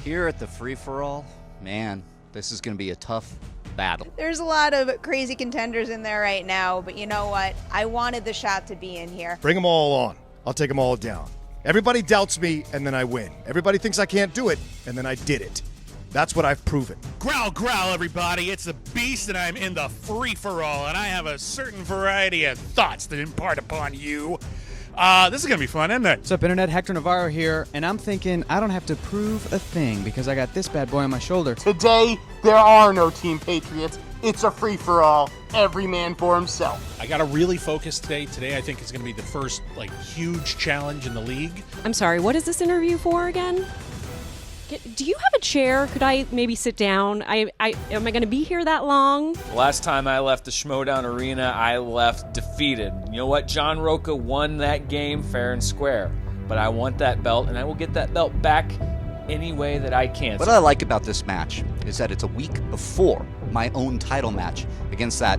Here at the free-for-all, man, this is going to be a tough battle. There's a lot of crazy contenders in there right now, but you know what? I wanted the shot to be in here. Bring them all on. I'll take them all down. Everybody doubts me, and then I win. Everybody thinks I can't do it, and then I did it. That's what I've proven. Growl, growl, everybody. It's the Beast, and I'm in the free-for-all, and I have a certain variety of thoughts to impart upon you. This is going to be fun, isn't it? What's up, Internet? Hector Navarro here, and I'm thinking I don't have to prove a thing because I got this bad boy on my shoulder. Today, there are no Team Patriots. It's a free-for-all. Every man for himself. I got to really focus today. Today, I think, is going to be the first, huge challenge in the league. I'm sorry, what is this interview for again? Do you have a chair? Could I maybe sit down? Am I going to be here that long? Last time I left the Schmoedown arena, I left defeated. You know what? John Roca won that game fair and square. But I want that belt, and I will get that belt back any way that I can. What I like about this match is that it's a week before my own title match against that,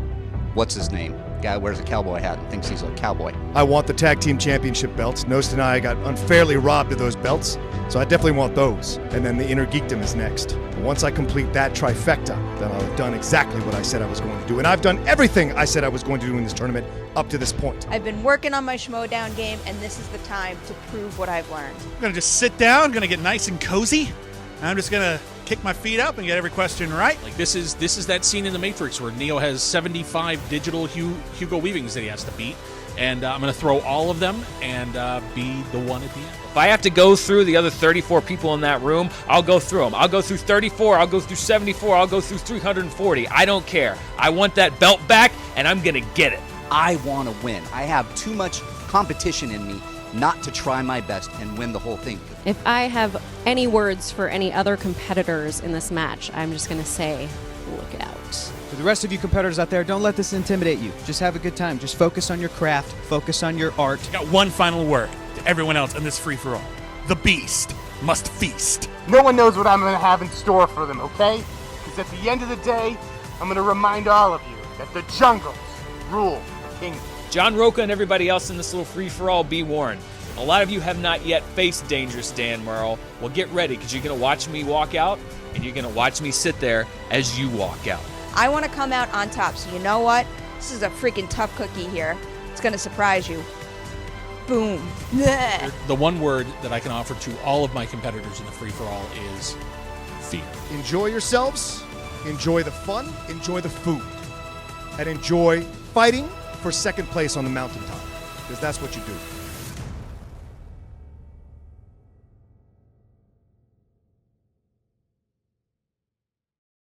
what's his name? Guy who wears a cowboy hat and thinks he's a cowboy. I want the tag team championship belts. Nost and I got unfairly robbed of those belts, so I definitely want those. And then the Inner Geekdom is next. And once I complete that trifecta, then I'll have done exactly what I said I was going to do. And I've done everything I said I was going to do in this tournament up to this point. I've been working on my Schmoedown game, and this is the time to prove what I've learned. I'm going to just sit down, going to get nice and cozy. I'm just going to kick my feet up and get every question right. This is that scene in The Matrix where Neo has 75 digital Hugo Weavings that he has to beat, and I'm going to throw all of them and be the one at the end. If I have to go through the other 34 people in that room, I'll go through them. I'll go through 34, I'll go through 74, I'll go through 340. I don't care. I want that belt back, and I'm going to get it. I want to win. I have too much competition in me not to try my best and win the whole thing. If I have any words for any other competitors in this match, I'm just going to say, look out. To the rest of you competitors out there, don't let this intimidate you. Just have a good time. Just focus on your craft. Focus on your art. Got one final word to everyone else in this free-for-all. The Beast must feast. No one knows what I'm going to have in store for them, okay? Because at the end of the day, I'm going to remind all of you that the jungles rule the kingdom. John Roca and everybody else in this little free-for-all, be warned. A lot of you have not yet faced Dangerous Dan Meryl. Well, get ready, because you're going to watch me walk out, and you're going to watch me sit there as you walk out. I want to come out on top, so you know what? This is a freaking tough cookie here. It's going to surprise you. Boom. The one word that I can offer to all of my competitors in the free-for-all is fear. Enjoy yourselves, enjoy the fun, enjoy the food, and enjoy fighting for second place on the mountaintop, because that's what you do.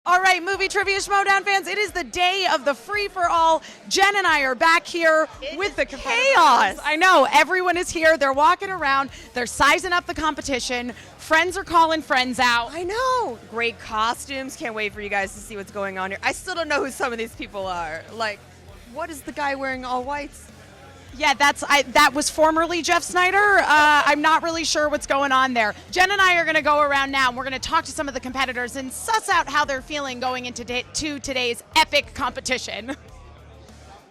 All right, Movie Trivia Schmoedown fans, it is the day of the free-for-all. Jen and I are back here with the chaos. I know, everyone is here. They're walking around. They're sizing up the competition. Friends are calling friends out. I know. Great costumes. Can't wait for you guys to see what's going on here. I still don't know who some of these people are. What is the guy wearing all whites? Yeah, that was formerly Jeff Snyder. I'm not really sure what's going on there. Jen and I are going to go around now, and we're going to talk to some of the competitors and suss out how they're feeling going into today's epic competition.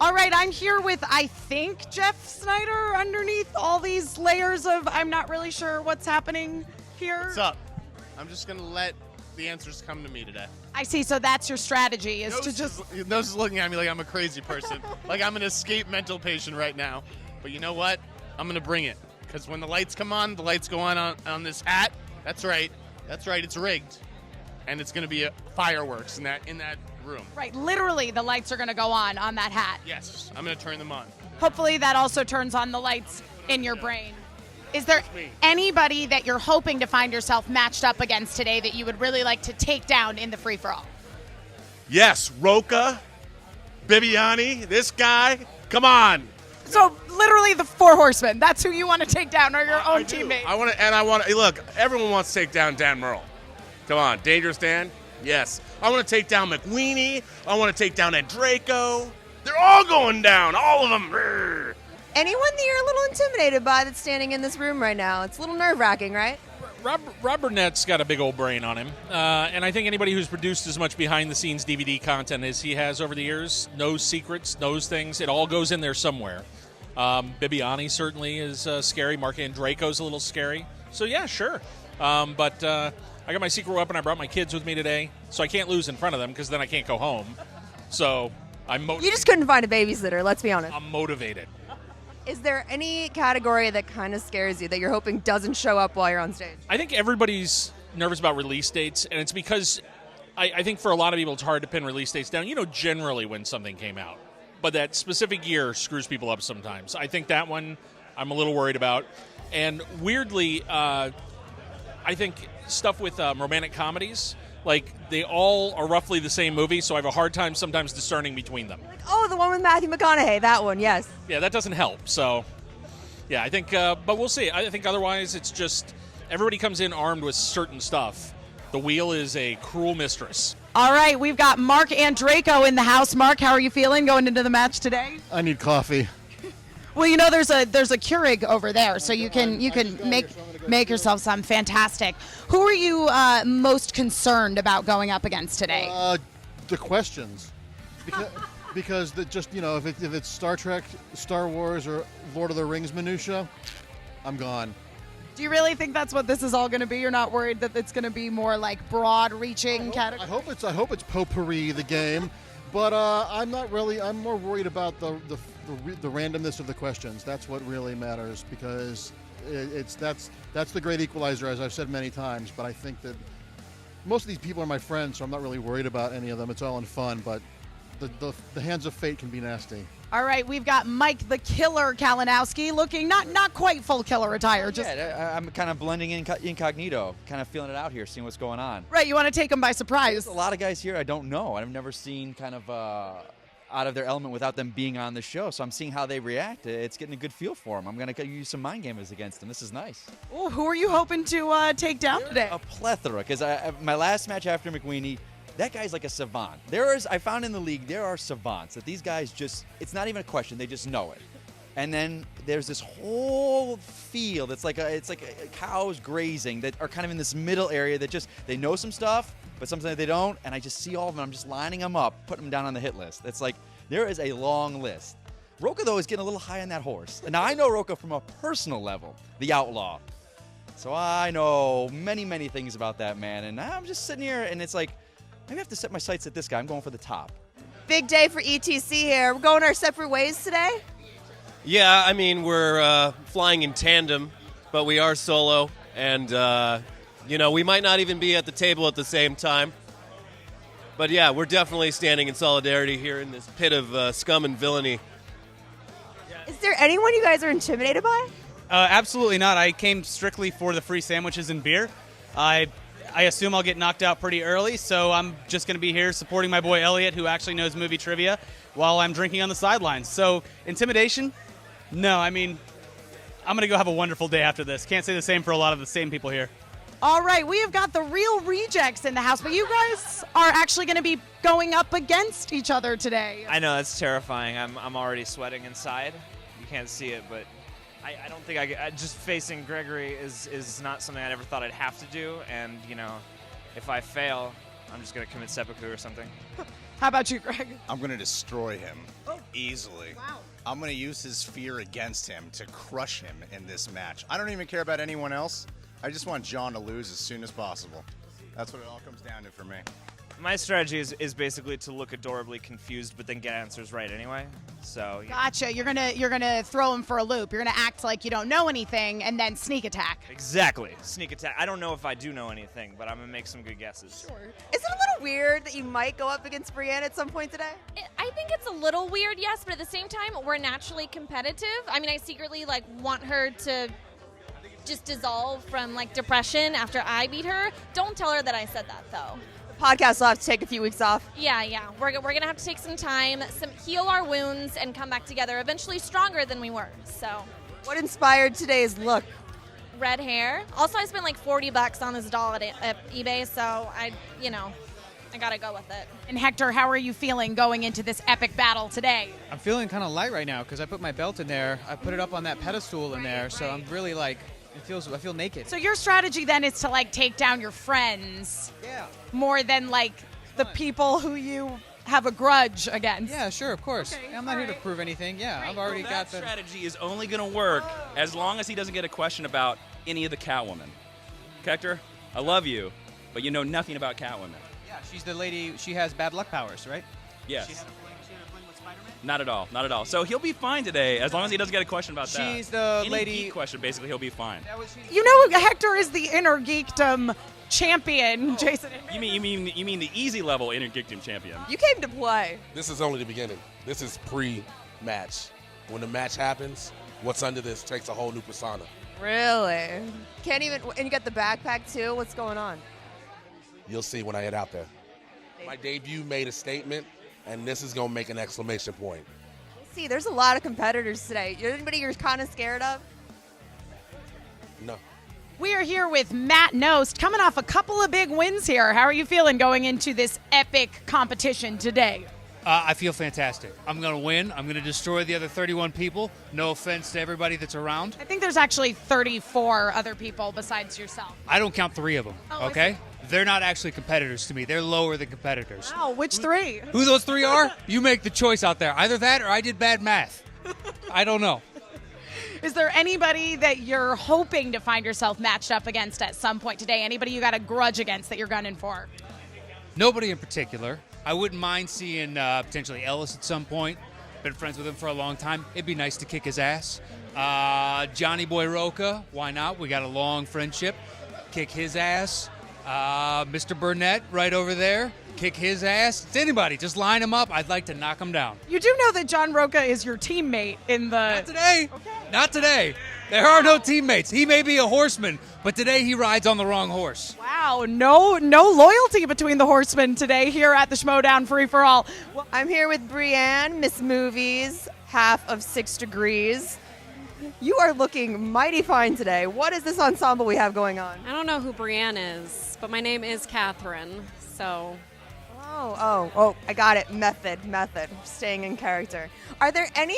All right, I'm here with, I think, Jeff Snyder underneath all these layers of I'm not really sure what's happening here. What's up? I'm just going to let the answers come to me today. I see, so that's your strategy, is to just... Nose is looking at me like I'm a crazy person, like I'm an escaped mental patient right now. But you know what? I'm going to bring it, because when the lights come on, the lights go on this hat. That's right, it's rigged. And it's going to be fireworks in that room. Right, literally the lights are going to go on that hat. Yes, I'm going to turn them on. Hopefully that also turns on the lights in your brain. Is there anybody that you're hoping to find yourself matched up against today that you would really like to take down in the free-for-all? Yes, Roca, Bibiani, this guy. Come on. So literally the four horsemen. That's who you want to take down, or your own teammates. Look, everyone wants to take down Dan Meryl. Come on, Dangerous Dan. Yes. I want to take down McWeenie. I want to take down Ed Draco. They're all going down, all of them. Rrr. Anyone that you're a little intimidated by that's standing in this room right now? It's a little nerve-wracking, right? Rob Burnett's got a big old brain on him. And I think anybody who's produced as much behind-the-scenes DVD content as he has over the years knows secrets, knows things. It all goes in there somewhere. Bibiani certainly is scary. Mark Andraco's a little scary. So, yeah, sure. But I I got my secret weapon. I brought my kids with me today, so I can't lose in front of them because then I can't go home. So I'm motivated. You just couldn't find a babysitter, let's be honest. I'm motivated. Is there any category that kind of scares you that you're hoping doesn't show up while you're on stage? I think everybody's nervous about release dates, and it's because I think for a lot of people it's hard to pin release dates down. You know generally when something came out, but that specific year screws people up sometimes. I think that one I'm a little worried about. And weirdly, I think stuff with romantic comedies, like they all are roughly the same movie, so I have a hard time sometimes discerning between them. Like, oh, the one with Matthew McConaughey, that one, yes. Yeah, that doesn't help. So, yeah, I think, but we'll see. I think otherwise it's just everybody comes in armed with certain stuff. The wheel is a cruel mistress. All right, we've got Mark Andraco in the house. Mark, how are you feeling going into the match today? I need coffee. Well, you know there's a Keurig over there, so you can make yourself some. Fantastic. Who are you most concerned about going up against today? The questions, because if it's Star Trek, Star Wars, or Lord of the Rings minutia, I'm gone. Do you really think that's what this is all going to be? You're not worried that it's going to be more like broad-reaching categories? I hope it's potpourri, the game, but I'm not really. I'm more worried about the randomness of the questions. That's what really matters, because that's the great equalizer, as I've said many times. But I think that most of these people are my friends, so I'm not really worried about any of them. It's all in fun, but the hands of fate can be nasty. All right, we've got Mike the Killer Kalinowski looking not quite full killer attire. I'm kind of blending in incognito, kind of feeling it out here, seeing what's going on. Right, you want to take them by surprise. There's a lot of guys here I don't know. I've never seen kind of out of their element without them being on the show, so I'm seeing how they react. It's getting a good feel for them. I'm going to use some mind gamers against them. This is nice. Ooh, who are you hoping to take down today? A plethora, because my last match after McWeeny, that guy's like a savant. I found in the league, there are savants that these guys it's not even a question, they just know it. And then there's this whole field, it's like cows grazing that are kind of in this middle area that they know some stuff, but sometimes they don't, and I just see all of them, I'm just lining them up, putting them down on the hit list. It's like, there is a long list. Roka, though, is getting a little high on that horse. Now, I know Roka from a personal level, the outlaw. So I know many, many things about that man, and I'm just sitting here, and it's like, maybe I have to set my sights at this guy. I'm going for the top. Big day for ETC here. We're going our separate ways today? Yeah, I mean, we're flying in tandem, but we are solo, and, we might not even be at the table at the same time. But, yeah, we're definitely standing in solidarity here in this pit of scum and villainy. Is there anyone you guys are intimidated by? Absolutely not. I came strictly for the free sandwiches and beer. I assume I'll get knocked out pretty early, so I'm just going to be here supporting my boy Elliot, who actually knows movie trivia, while I'm drinking on the sidelines. So, intimidation? No, I mean, I'm going to go have a wonderful day after this. Can't say the same for a lot of the same people here. All right, we have got the real rejects in the house, but you guys are actually going to be going up against each other today. I know, that's terrifying. I'm already sweating inside. You can't see it, but I don't think just facing Gregory is not something I ever thought I'd have to do, and, if I fail, I'm just going to commit seppuku or something. How about you, Greg? I'm going to destroy him easily. Wow. I'm going to use his fear against him to crush him in this match. I don't even care about anyone else. I just want John to lose as soon as possible. That's what it all comes down to for me. My strategy is basically to look adorably confused, but then get answers right anyway. So Gotcha. You're gonna throw him for a loop. You're gonna act like you don't know anything and then sneak attack. Exactly. Sneak attack. I don't know if I do know anything, but I'm gonna make some good guesses. Sure. Is it a little weird that you might go up against Brienne at some point today? I think it's a little weird, yes, but at the same time, we're naturally competitive. I mean, I secretly want her to just dissolve from depression after I beat her. Don't tell her that I said that, though. Podcast will have to take a few weeks off. Yeah. We're going to have to take some time, heal our wounds, and come back together, eventually stronger than we were. So, what inspired today's look? Red hair. Also, I spent $40 on this doll at eBay, so I got to go with it. And Hector, how are you feeling going into this epic battle today? I'm feeling kind of light right now because I put my belt in there. I put it up on that pedestal in there, so I'm really I feel naked. So your strategy then is to take down your friends. Yeah. More than the people who you have a grudge against. Yeah, sure, of course. Okay, I'm not here to prove anything. Yeah, I've already got the strategy is only going to work as long as he doesn't get a question about any of the Catwoman. Hector, I love you, but you know nothing about Catwoman. Yeah, she's the lady. She has bad luck powers, right? Yes. She had a fling with Spider-Man? Not at all. Not at all. So he'll be fine today, as long as he doesn't get a question about that. She's the Any lady- geek question, basically, he'll be fine. You know, Hector is the inner geekdom champion, Jason. You mean the easy level Inner Geekdom champion? You came to play. This is only the beginning. This is pre-match. When the match happens, what's under this takes a whole new persona. Really? Can't even. And you got the backpack too. What's going on? You'll see when I get out there. My debut made a statement, and this is gonna make an exclamation point. See, there's a lot of competitors today. Anybody you're kind of scared of? No. We are here with Matt Nost, coming off a couple of big wins here. How are you feeling going into this epic competition today? I feel fantastic. I'm going to win. I'm going to destroy the other 31 people. No offense to everybody that's around. I think there's actually 34 other people besides yourself. I don't count 3 of them, Oh, okay? They're not actually competitors to me. They're lower than competitors. Wow, which 3? Who those 3 are? You make the choice out there. Either that or I did bad math. I don't know. Is there anybody that you're hoping to find yourself matched up against at some point today? Anybody you got a grudge against that you're gunning for? Nobody in particular. I wouldn't mind seeing potentially Ellis at some point. Been friends with him for a long time. It'd be nice to kick his ass. Johnny Boy Roca, why not? We got a long friendship. Kick his ass. Mr. Burnett right over there. Kick his ass. It's anybody. Just line him up. I'd like to knock him down. You do know that John Roca is your teammate in the... Not today. Okay. Not today. There are no teammates. He may be a horseman, but today he rides on the wrong horse. Wow, no loyalty between the horsemen today here at the Schmoedown Free-for-All. Well, I'm here with Brienne, Miss Movies, half of 6 Degrees. You are looking mighty fine today. What is this ensemble we have going on? I don't know who Brienne is, but my name is Catherine, so... Oh, I got it. Method. Staying in character. Are there any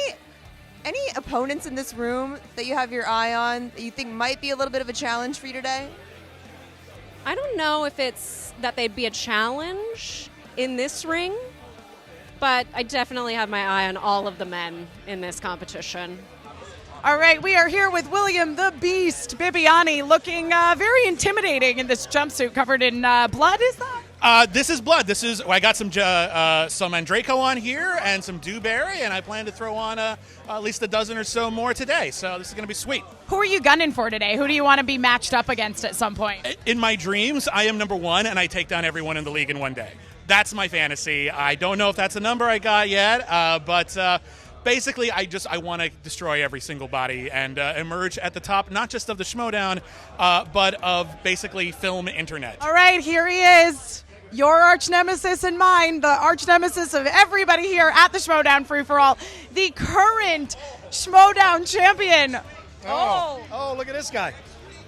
opponents in this room that you have your eye on that you think might be a little bit of a challenge for you today? I don't know if it's that they'd be a challenge in this ring, but I definitely have my eye on all of the men in this competition. All right, we are here with William the Beast Bibbiani, looking very intimidating in this jumpsuit covered in blood, is that? This is blood. I got some Andraco on here and some Dewberry, and I plan to throw on at least a dozen or so more today. So this is going to be sweet. Who are you gunning for today? Who do you want to be matched up against at some point? In my dreams, I am number 1, and I take down everyone in the league in one day. That's my fantasy. I don't know if that's a number I got yet, but basically, I want to destroy every single body and emerge at the top, not just of the Schmoedown, but of basically film internet. All right, here he is. Your arch nemesis and mine, the arch nemesis of everybody here at the Schmoedown Free-for-All, the current Schmoedown champion. Oh, look at this guy.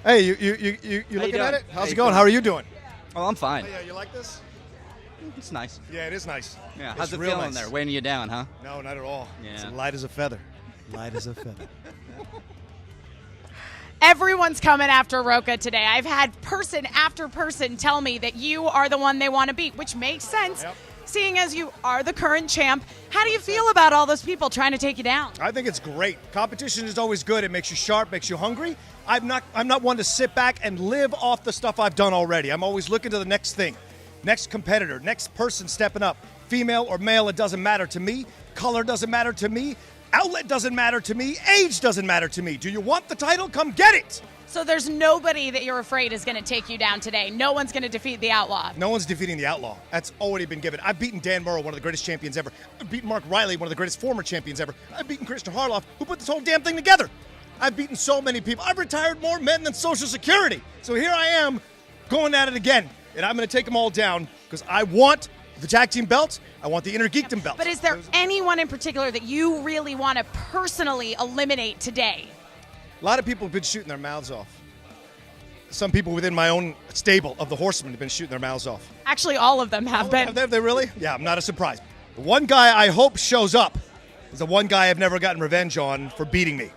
Hey, you looking at doing? it? How's Hey, it going? cool. How are you doing? Oh, I'm fine. Oh, yeah, you like this? It's nice. Yeah, it is nice. Yeah, It's how's it real feeling nice. there? Weighing you down, huh? No, not at all. Yeah. It's light as a feather. Light as a feather. Everyone's coming after Roca today. I've had person after person tell me that you are the one they want to beat, which makes sense, seeing as you are the current champ. How do you feel about all those people trying to take you down? I think it's great. Competition is always good. It makes you sharp, makes you hungry. I'm not one to sit back and live off the stuff I've done already. I'm always looking to the next thing, next competitor, next person stepping up. Female or male, it doesn't matter to me. Color doesn't matter to me. Outlet doesn't matter to me. Age doesn't matter to me. Do you want the title? Come get it. So there's nobody that you're afraid is going to take you down today. No one's going to defeat the Outlaw. No one's defeating the Outlaw. That's already been given. I've beaten Dan Murrow, one of the greatest champions ever. I've beaten Mark Riley, one of the greatest former champions ever. I've beaten Christian Harloff, who put this whole damn thing together. I've beaten so many people. I've retired more men than Social Security. So here I am going at it again. And I'm going to take them all down because I want the tag team belt. I want the Inner Geekdom belt. But is there anyone in particular that you really want to personally eliminate today? A lot of people have been shooting their mouths off. Some people within my own stable of the Horsemen have been shooting their mouths off. Actually, all of them have been. Have they really? Yeah, I'm not a surprise. The one guy I hope shows up is the one guy I've never gotten revenge on for beating me.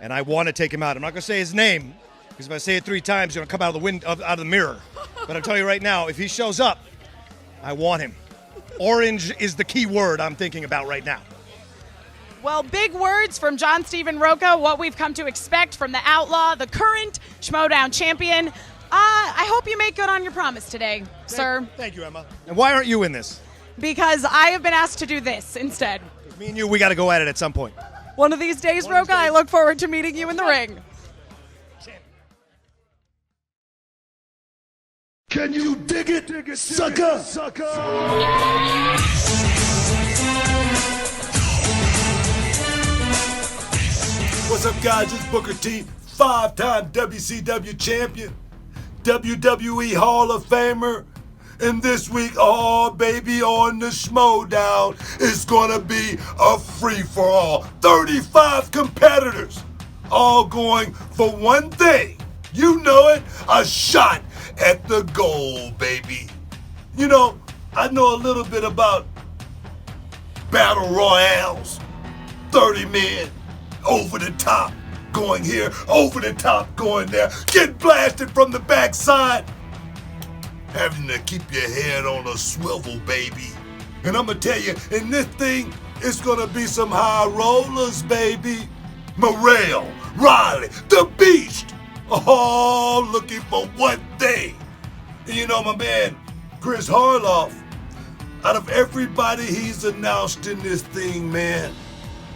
And I want to take him out. I'm not going to say his name, because if I say it 3 times, it's going to come out of the mirror. But I'll tell you right now, if he shows up, I want him. Orange is the key word I'm thinking about right now. Well, big words from John Steven Roca, what we've come to expect from the Outlaw, the current Schmoedown champion. I hope you make good on your promise today, sir. Thank you, Emma. And why aren't you in this? Because I have been asked to do this instead. Me and you, we got to go at it at some point. One of these days, Roka, I look forward to meeting you in the ring. Can you dig it, sucker? What's up, guys? It's Booker T, 5-time WCW champion, WWE Hall of Famer, and this week, oh baby, on the Schmoedown, it's gonna be a free-for-all. 35 competitors, all going for one thing. You know it, a shot at the goal, baby. You know, I know a little bit about battle royales. 30 men, over the top, going here, over the top, going there, get blasted from the backside. Having to keep your head on a swivel, baby. And I'm gonna tell you, in this thing, it's gonna be some high rollers, baby. Meryl, Riley, the Beast, all looking for one thing. And you know, my man, Chris Harloff, out of everybody he's announced in this thing, man,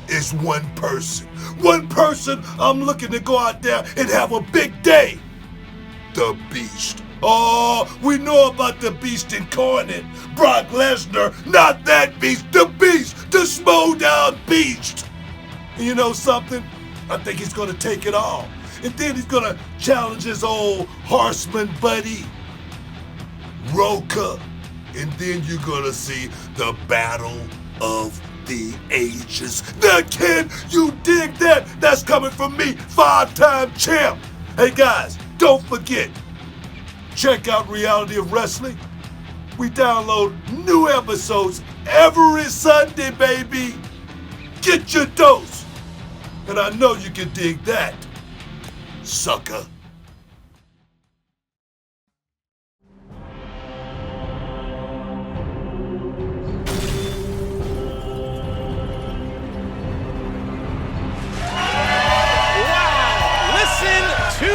it's one person. One person I'm looking to go out there and have a big day. The Beast. Oh, we know about the Beast incarnate. Brock Lesnar, not that Beast, the Beast, the Schmoedown Beast. And you know something? I think he's gonna take it all. And then he's gonna challenge his old horseman buddy, Roka. And then you're gonna see the battle of the ages. Now, can you dig that? That's coming from me, 5-time champ. Hey guys, don't forget, check out Reality of Wrestling. We download new episodes every Sunday, baby. Get your dose. And I know you can dig that, sucker. To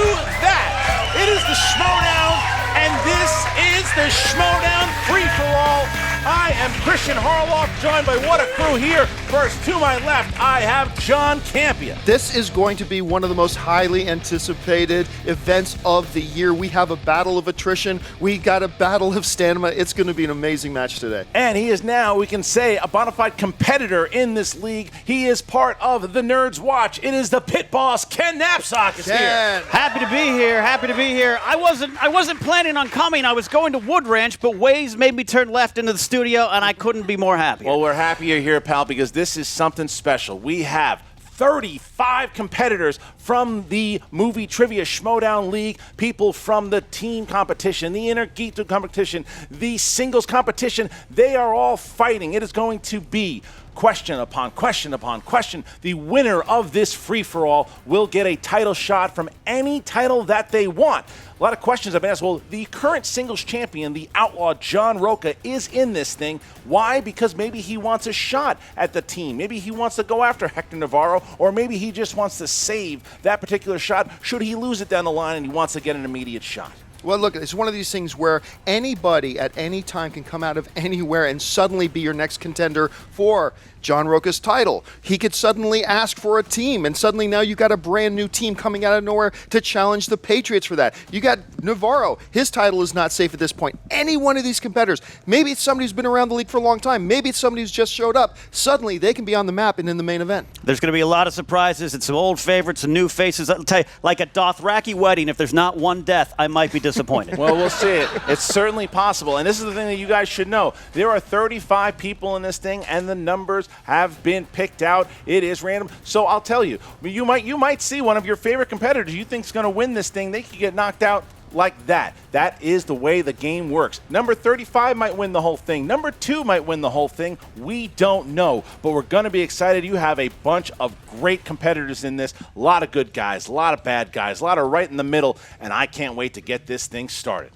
that. It is the Schmoedown, and this is the Schmoedown free-for-all. I am Christian Harloff, joined by what a crew here. First, to my left, I have John Campia. This is going to be one of the most highly anticipated events of the year. We have a battle of attrition. We got a battle of stamina. It's going to be an amazing match today. And he is now, we can say, a bona fide competitor in this league. He is part of the Nerds Watch. It is the pit boss, Ken Knapsack is here. Happy to be here. Happy to be here. I wasn't planning on coming. I was going to Wood Ranch, but Waze made me turn left into the studio, and I couldn't be more happy. Well, we're happy you're here, pal, because this is something special. We have 35 competitors from the Movie Trivia Schmoedown League, people from the team competition, the intergeekdom competition, the singles competition. They are all fighting. It is going to be question upon question upon question. The winner of this free-for-all will get a title shot from any title that they want. A lot of questions I've been asked. Well, the current singles champion, the outlaw John Roka, is in this thing. Why? Because maybe he wants a shot at the team. Maybe he wants to go after Hector Navarro, or maybe he just wants to save that particular shot should he lose it down the line and he wants to get an immediate shot. Well, look, it's one of these things where anybody at any time can come out of anywhere and suddenly be your next contender for John Roka's title. He could suddenly ask for a team, and suddenly now you got a brand new team coming out of nowhere to challenge the Patriots for that. You got Navarro. His title is not safe at this point. Any one of these competitors, maybe it's somebody who's been around the league for a long time, maybe it's somebody who's just showed up, suddenly they can be on the map and in the main event. There's going to be a lot of surprises and some old favorites and new faces. I'll tell you, like a Dothraki wedding, if there's not one death, I might be disappointed. Well, we'll see it. It's certainly possible. And this is the thing that you guys should know. There are 35 people in this thing, and the numbers have been picked out. It is random. So I'll tell you, you might see one of your favorite competitors you think is going to win this thing. They could get knocked out like that. That is the way the game works. Number 35 might win the whole thing. Number 2 might win the whole thing. We don't know, but we're going to be excited. You have a bunch of great competitors in this. A lot of good guys, a lot of bad guys, a lot of right in the middle, and I can't wait to get this thing started.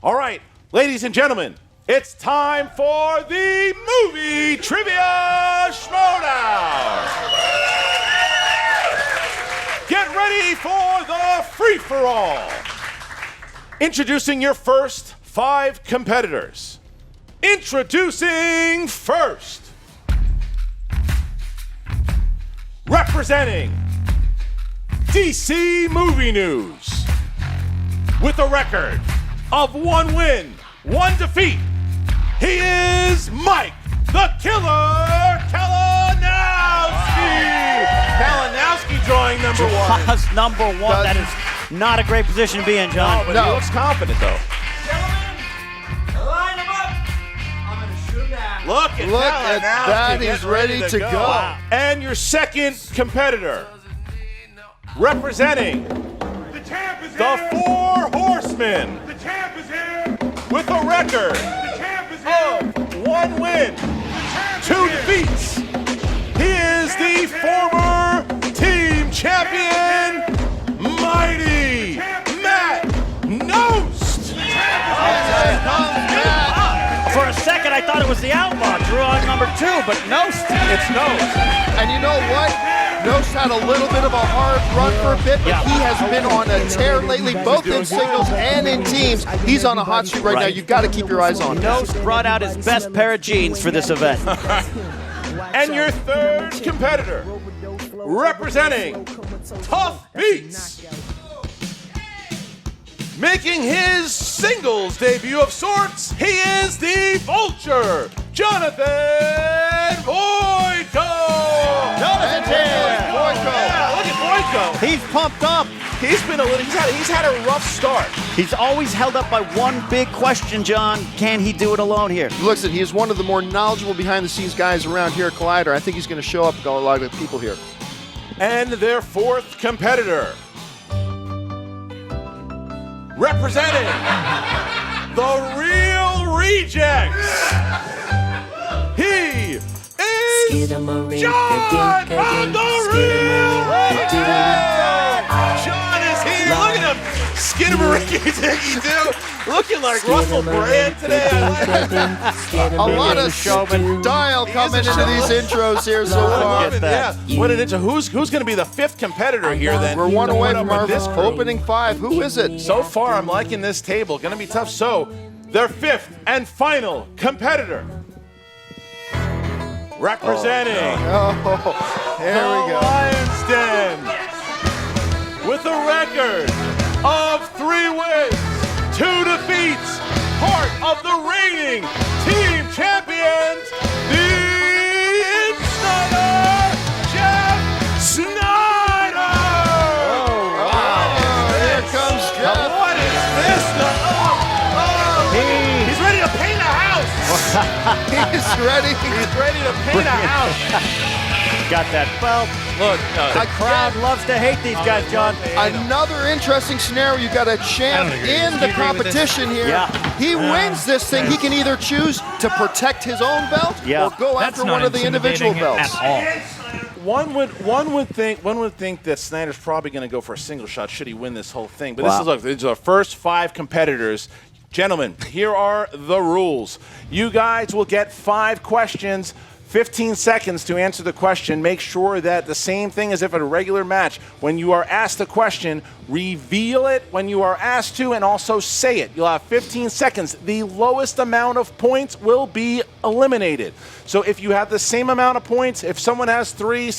All right, ladies and gentlemen, it's time for the Movie Trivia Schmoedown. Get ready for the free-for-all. Introducing your first 5 competitors. Introducing first. Representing DC Movie News. With a record of 1 win, 1 defeat. He is Mike the Killer Kalinowski. Kalinowski drawing number 1. Jaws number 1. That is not a great position to be in, John. No, but he looks confident, though. Line them up. I'm going to shoot that. Look at that. He's ready to go. Wow. And your second competitor, representing the 4 Horsemen. The champ is here. With a record of 1 win, 2 defeats. He is the former team champion, Mighty Matt Nost. For a second, I thought it was the Outlaw drawing number 2, but Nost. It's Nost. And you know what? Nost had a little bit of a hard run for a bit, but he has been on a tear lately, both in singles and in teams. He's on a hot streak right now. You've got to keep your eyes on him. Nost brought out his best pair of jeans for this event. And your third competitor, representing Tough Beats. Making his singles debut of sorts, he is the Vulture, Jonathan Boyko. Jonathan's here. Yeah, look at Boyko. He's pumped up. He's had a rough start. He's always held up by one big question, John. Can he do it alone here? Listen, he is one of the more knowledgeable behind-the-scenes guys around here at Collider. I think he's going to show up with a lot of people here. And their fourth competitor, representing the Real Rejects, he is John from the Real Rejects. John is here. Look at him, skidamaricky-dicky-doo, looking like Russell Brand today. A lot of style coming into these intros here so far. Yeah, what an intro. Who's going to be the 5th competitor here then? We're 1 away from our this opening 5. Who is it? So far, I'm liking this table. Going to be tough. So, their 5th and final competitor, representing here we go. Lion's Den, with a record of 3 wins, 2 defeats, part of the reigning team champions, the Insider, Jeff Snyder. Here comes Jeff. What is this? He's ready to paint a house. He's ready. He's ready to paint a house. Got that belt. Look, the crowd loves to hate these guys, John. Another interesting scenario. You got a champ in the competition here. Yeah. He wins this thing. He can either choose to protect his own belt or go after one of the individual belts. One would think that Snyder's probably going to go for a single shot should he win this whole thing. But these are our first 5 competitors. Gentlemen, here are the rules. You guys will get 5 questions. 15 seconds to answer the question. Make sure that the same thing as if at a regular match, when you are asked a question, reveal it when you are asked to and also say it. You'll have 15 seconds. The lowest amount of points will be eliminated. So if you have the same amount of points, if someone has 3,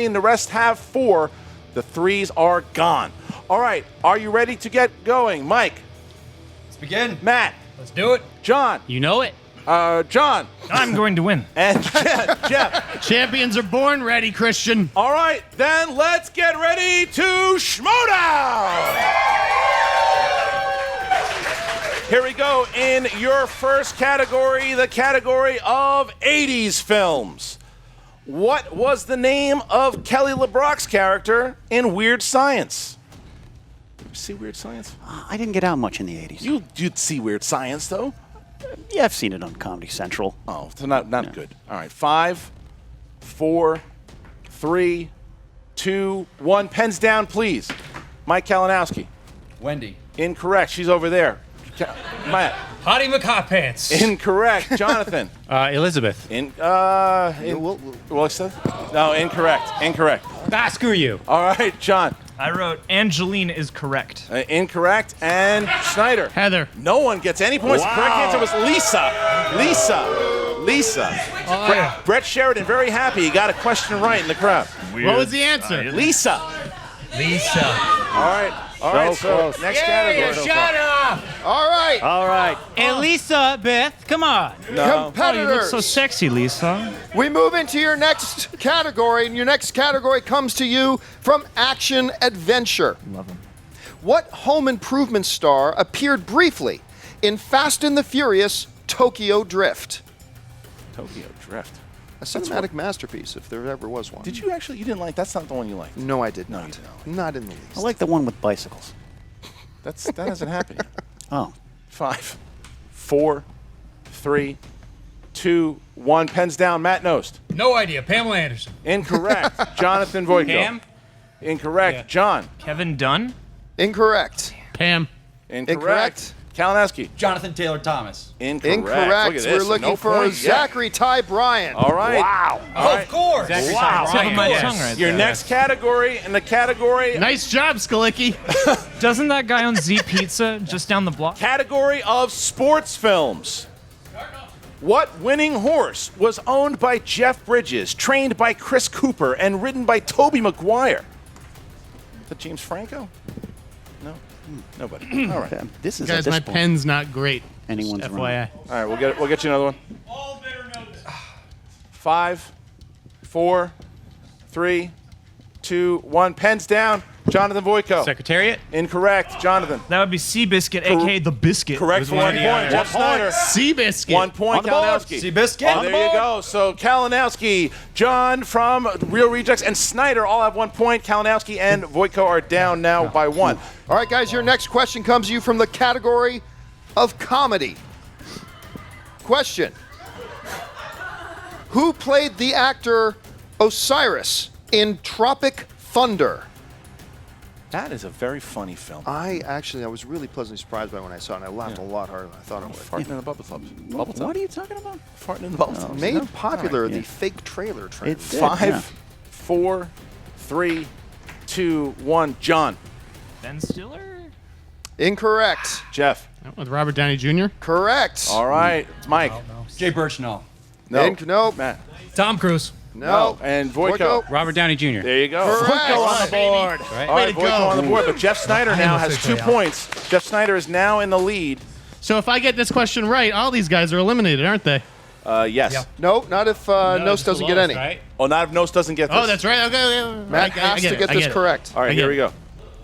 and the rest have 4, the 3s are gone. All right, are you ready to get going? Mike. Let's begin. Matt. Let's do it. John. You know it. John. I'm going to win. And Jeff. Champions are born ready, Christian. All right, then let's get ready to Schmoedown. Here we go. In your first category, the category of 80s films. What was the name of Kelly LeBrock's character in Weird Science? You see Weird Science? I didn't get out much in the 80s. You'd see Weird Science, though. Yeah, I've seen it on Comedy Central. Oh, so not good. All right, 5, 4, 3, 2, 1. Pens down, please. Mike Kalinowski. Wendy. Incorrect. She's over there. Matt. Hottie McHotpants. Incorrect. Jonathan. Elizabeth. No, incorrect. Screw you. All right, John. I wrote Angeline is correct. Incorrect. And Schneider. Heather. No one gets any points. Wow. The correct answer was Lisa. Brett Sheridan, very happy. He got a question right in the crowd. What was the answer? Lisa. All right. So next category. Shut up! All right. All right. And Lisa, Beth, come on. Competitors. So sexy, Lisa. We move into your next category, and your next category comes to you from Action Adventure. Love him. What home improvement star appeared briefly in Fast and the Furious Tokyo Drift? Tokyo Drift. A cinematic masterpiece, if there ever was one. Did you actually? You didn't like? That's not the one you liked. No, I did not. You didn't. Not in the least. I like the one with bicycles. That hasn't happened yet. Oh. 5, 4, 3, 2, 1. Pens down. Matt Nost. No idea. Pamela Anderson. Incorrect. Jonathan Voico. Pam? Incorrect. Yeah. John. Kevin Dunn? Incorrect. Pam. Incorrect. Kalinowski. Jonathan Taylor Thomas. Incorrect. Incorrect. Look at this. We're looking No for points yet. Zachary Ty Bryan. All right. Wow. All right. Of course. Your next category in the category. Nice job, Skalicky. Doesn't that guy own Z Pizza just down the block? Category of sports films. What winning horse was owned by Jeff Bridges, trained by Chris Cooper, and ridden by Tobey Maguire? Is that James Franco? No? Nobody. All right. This is Guys, my pen's not great. Anyone's Just wrong. FYI. All right, we'll get you another one. 5, 4, 3, 2, 1. Pens down. Jonathan Voico. Secretariat? Incorrect. Jonathan. That would be Seabiscuit, a.k.a. the Biscuit. Correct was for one 1 of point. the Jeff Snyder. Seabiscuit. 1 point. Kalinowski. Seabiscuit. Oh, there you go. So Kalinowski, John from Real Rejects, and Snyder all have 1 point. Kalinowski and Voico are down now by 1. All right, guys, your next question comes to you from the category of comedy. Question. Who played the actor Osiris in Tropic Thunder? That is a very funny film. I was really pleasantly surprised by when I saw it, and I laughed a lot harder than I thought I would. Farting in the bubble tubs. What are you talking about? Farting in the bubble tubs. Made popular All right, the fake trailer trend. It did, 5, 4, 3, 2, 1. John. Ben Stiller? Incorrect. Jeff. With Robert Downey Jr.? Correct. All right. Mike. Jay Birchnell. No. Nope. Matt. Tom Cruise. No. And Voico. Robert Downey Jr. There you go. Correct. on the board. All right, Voico on the board. But Jeff Snyder now has 2 officially out. points. Jeff Snyder is now in the lead. So if I get this question right, all these guys are eliminated, aren't they? Yes. Yep. Nope, not if Nost doesn't get any. Right? Oh, not if Nost doesn't get this. Oh, that's right. Okay. Matt has to get this correct. All right, here we go.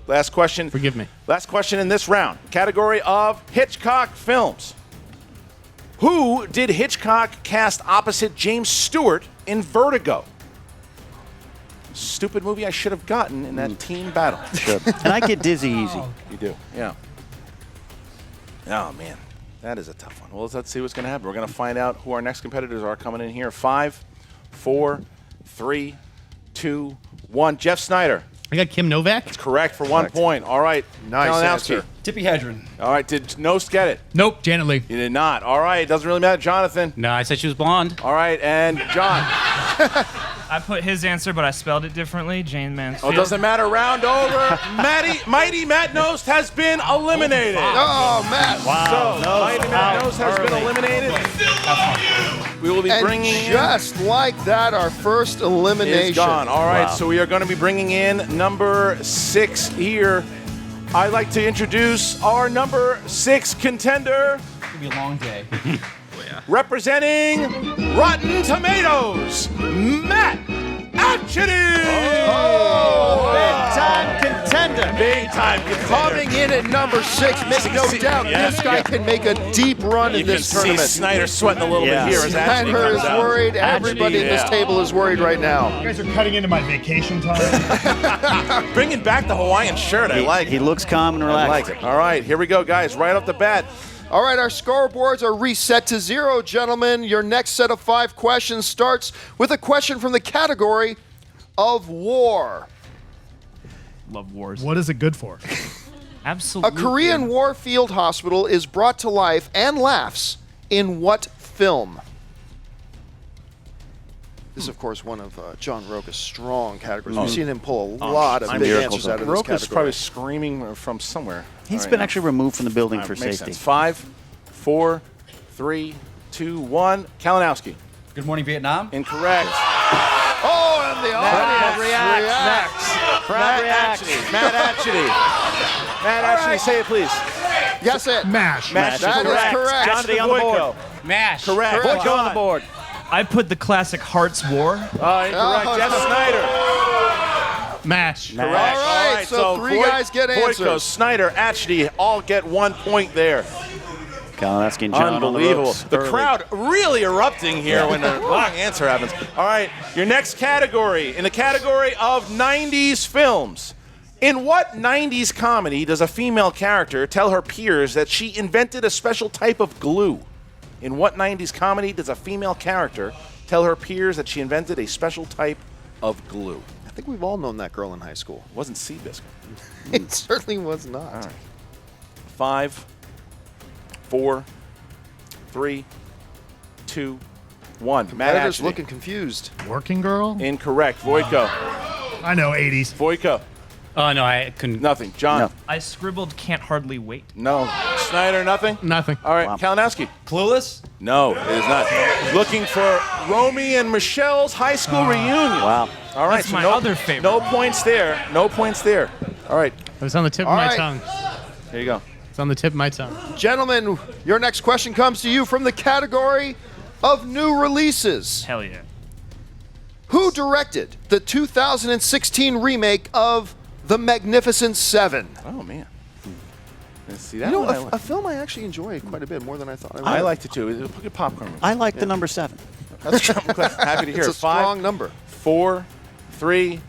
Last question. Forgive me. Last question in this round. Category of Hitchcock films. Who did Hitchcock cast opposite James Stewart in Vertigo? Stupid movie I should have gotten in that team battle. And I get dizzy easy. You do, yeah. Oh, man. That is a tough one. Well, let's see what's going to happen. We're going to find out who our next competitors are coming in here. 5, 4, 3, 2, 1. Jeff Snyder. I got Kim Novak. That's correct for 1 point. All right. Nice Kalinowski. answer. Tippy Hedren. All right. Did Nost get it? Nope, Janet Leigh. You did not. All right. Doesn't really matter. Jonathan. No, I said she was blonde. All right. And John. I put his answer, but I spelled it differently. Jane Mansfield. Oh, doesn't matter. Round over. Mighty Matt Nost has been eliminated. Oh, Matt. Wow. So, Mighty Matt Nost has been eliminated. We will be And bringing in. just like that, our first elimination. Is gone. All right, Wow. so we are going to be bringing in number 6 here. I'd like to introduce our number 6 contender. It's gonna be a long day. Representing Rotten Tomatoes, Matt Atchity. Big-time contender. Big-time contender. Coming in at number 6, make no doubt this guy can make a deep run in this You can tournament. see Snyder sweating a little bit here as Atchity Snyder comes is out. worried. Everybody at this table is worried right now. You guys are cutting into my vacation time. Bringing back the Hawaiian shirt, I like it. He looks calm and I relaxed. like it. All right, here we go, guys. Right off the bat. All right, our scoreboards are reset to 0, gentlemen. Your next set of 5 questions starts with a question from the category of war. Love wars. What is it good for? A Absolutely. Korean war field hospital is brought to life and laughs in what film? This is, of course, one of John Roca's strong categories. Oh. We've seen him pull a lot of big answers out of this Roca's category. probably screaming from somewhere. He's been actually removed from the building for makes safety. sense. 5, 4, 3, 2, 1. Kalinowski. Good Morning Vietnam. Incorrect. Oh, and the audience reacts. Matt Atchity, say it, please. Yes, it. Mash. Mash. That is correct. Atchity on the board. Mash. Correct. Correct. Voico on the board. I put the classic Hearts War. Incorrect. Oh, Jeff Snyder. Mash. Correct. All right, so three guys get answers. Voico, Snyder, Atchity all get 1 point there. Kalinowski and John Unbelievable. On The crowd really erupting here when the wrong answer happens. All right, your next category. In the category of 90s films. In what 90s comedy does a female character tell her peers that she invented a special type of glue? In what 90s comedy does a female character tell her peers that she invented a special type of glue? I think we've all known that girl in high school. It wasn't Seabiscuit. It certainly was not. All right. 5, 4, 3, 2, 1. Matt Competitors Atchity. looking confused. Working Girl? Incorrect. Voico. I know, 80s. Voico. Oh, no, I couldn't. Nothing. John. No. I scribbled Can't Hardly Wait. No. Snyder, nothing? Nothing. All right. Kalinowski. Clueless. No, it is not. Looking for Romy and Michelle's high school reunion. Wow. All right. That's so my no, other favorite. No points there. No points there. All right. It was on the tip of All my right. tongue. There you go. It's on the tip of my tongue. Gentlemen, your next question comes to you from the category of new releases. Hell yeah. Who directed the 2016 remake of The Magnificent Seven? Oh, man. Let's see that. You know, one a film I actually enjoy quite a bit, more than I thought I would. I liked it too. It was a good popcorn movie. I like the number 7. That's I'm glad, happy to hear. It's a it. 5, strong number. 4, 3,